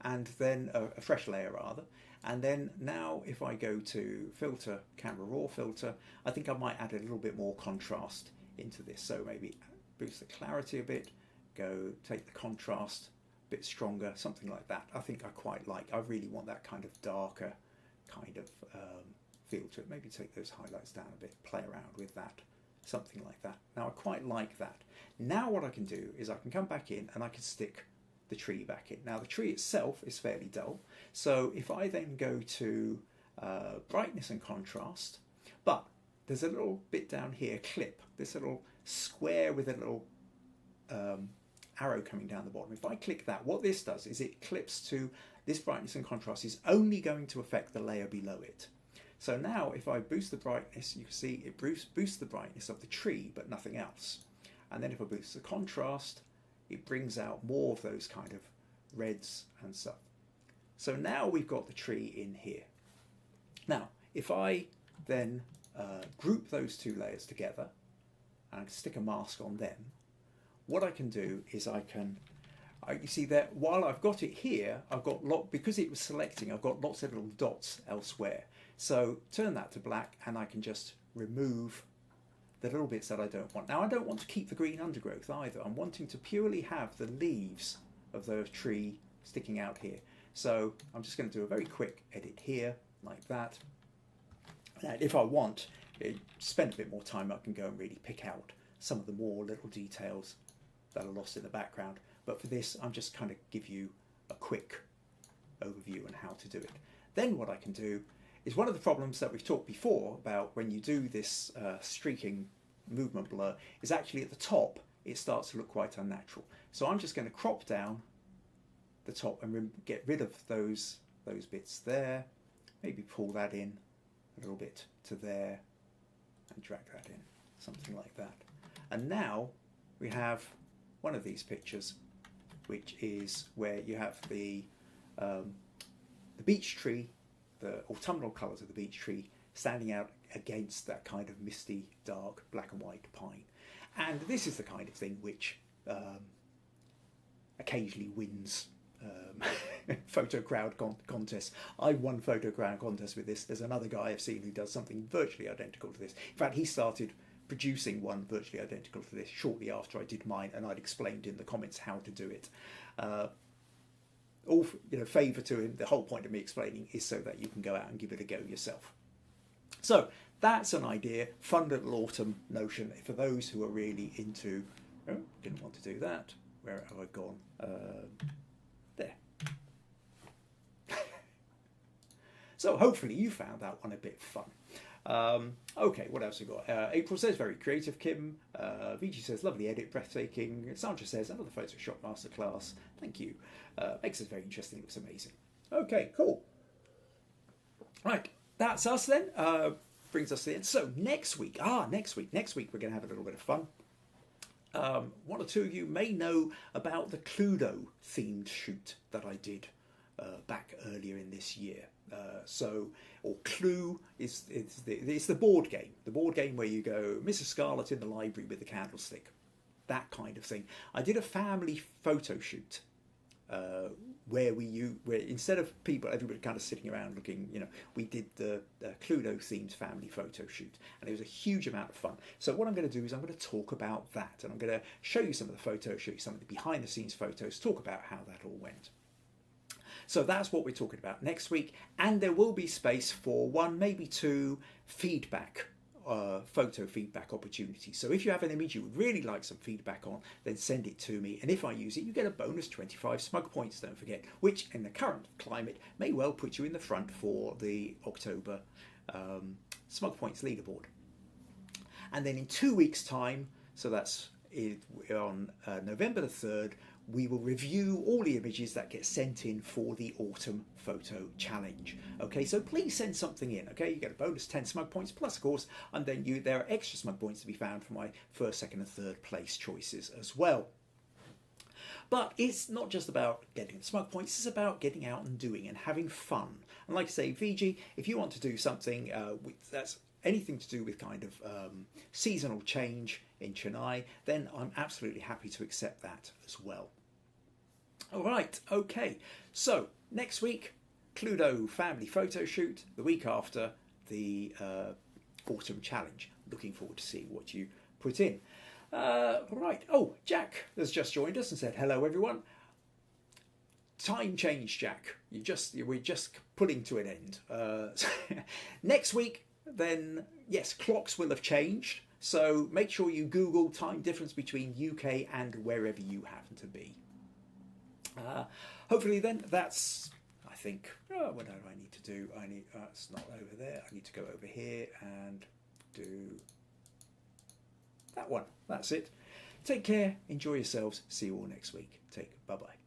and then a fresh layer rather, and then now if I go to filter, camera raw filter, I think I might add a little bit more contrast into this. So maybe boost the clarity a bit, go take the contrast a bit stronger, something like that. I think I quite like, I really want that kind of darker kind of feel to it. Maybe take those highlights down a bit, play around with that, something like that. Now I quite like that. Now what I can do is I can come back in and I can stick the tree back in. Now the tree itself is fairly dull, so if I then go to brightness and contrast, but there's a little bit down here, clip, this little square with a little arrow coming down the bottom. If I click that, what this does is it clips to this brightness and contrast is only going to affect the layer below it. So now if I boost the brightness, you can see it boosts the brightness of the tree, but nothing else. And then if I boost the contrast, it brings out more of those kind of reds and stuff. So now we've got the tree in here. Now, if I then group those two layers together and stick a mask on them, what I can do is I can, you see that while I've got it here, I've got because it was selecting, I've got lots of little dots elsewhere. So turn that to black and I can just remove the little bits that I don't want. Now I don't want to keep the green undergrowth either. I'm wanting to purely have the leaves of the tree sticking out here. So I'm just going to do a very quick edit here, like that. And if I want, spend a bit more time, I can go and really pick out some of the more little details that are lost in the background. But for this, I'm just kind of give you a quick overview on how to do it. Then what I can do is one of the problems that we've talked before about when you do this streaking movement blur is actually at the top it starts to look quite unnatural. So I'm just going to crop down the top and get rid of those bits there, maybe pull that in a little bit to there and drag that in, something like that. And now we have one of these pictures, which is where you have the beech tree, the autumnal colours of the beech tree standing out against that kind of misty, dark, black and white pine. And this is the kind of thing which occasionally wins photo crowd contests. I won photo crowd contests with this. There's another guy I've seen who does something virtually identical to this. In fact, he started producing one virtually identical to this shortly after I did mine, and I'd explained in the comments how to do it. All favour to him. The whole point of me explaining is so that you can go out and give it a go yourself. So that's an idea, fun little autumn notion for those who are really into. Oh, didn't want to do that. Where have I gone? There. So hopefully you found that one a bit fun. Okay, what else we got? April says, very creative, Kim. VG says, lovely edit, breathtaking. Sandra says, another Photoshop masterclass. Thank you. Makes us very interesting, looks amazing. Okay, cool. Right, that's us then. Brings us to the end. So next week we're going to have a little bit of fun. One or two of you may know about the Cluedo-themed shoot that I did back earlier in this year. Or Clue is the board game where you go Mrs. Scarlet in the library with the candlestick, that kind of thing. I did a family photo shoot where instead of everybody kind of sitting around looking, we did the Cluedo themed family photo shoot, and it was a huge amount of fun. So what I'm going to do is I'm going to talk about that, and I'm going to show you some of the photos, show you some of the behind the scenes photos, talk about how that all went. So that's what we're talking about next week, and there will be space for one, maybe two photo feedback opportunities. So if you have an image you would really like some feedback on, then send it to me, and if I use it, you get a bonus 25 smug points, don't forget, which in the current climate may well put you in the front for the October Smug Points Leaderboard. And then in 2 weeks' time, so that's on November the 3rd, we will review all the images that get sent in for the Autumn Photo Challenge. Okay, so please send something in. Okay, you get a bonus 10 smug points, plus of course, and then there are extra smug points to be found for my first, second and third place choices as well. But it's not just about getting the smug points, it's about getting out and doing and having fun. And like I say, VG, if you want to do something that's anything to do with kind of seasonal change in Chennai, then I'm absolutely happy to accept that as well. All right, okay. So next week, Cluedo family photo shoot. The week after, the Autumn Challenge. Looking forward to seeing what you put in. Right. Oh, Jack has just joined us and said, hello, everyone. Time change, Jack. We're just putting to an end. Next week, then, yes, clocks will have changed. So make sure you Google time difference between UK and wherever you happen to be. Hopefully then, that's, I think, what do I need to do? It's not over there. I need to go over here and do that one. That's it. Take care. Enjoy yourselves. See you all next week. Bye-bye.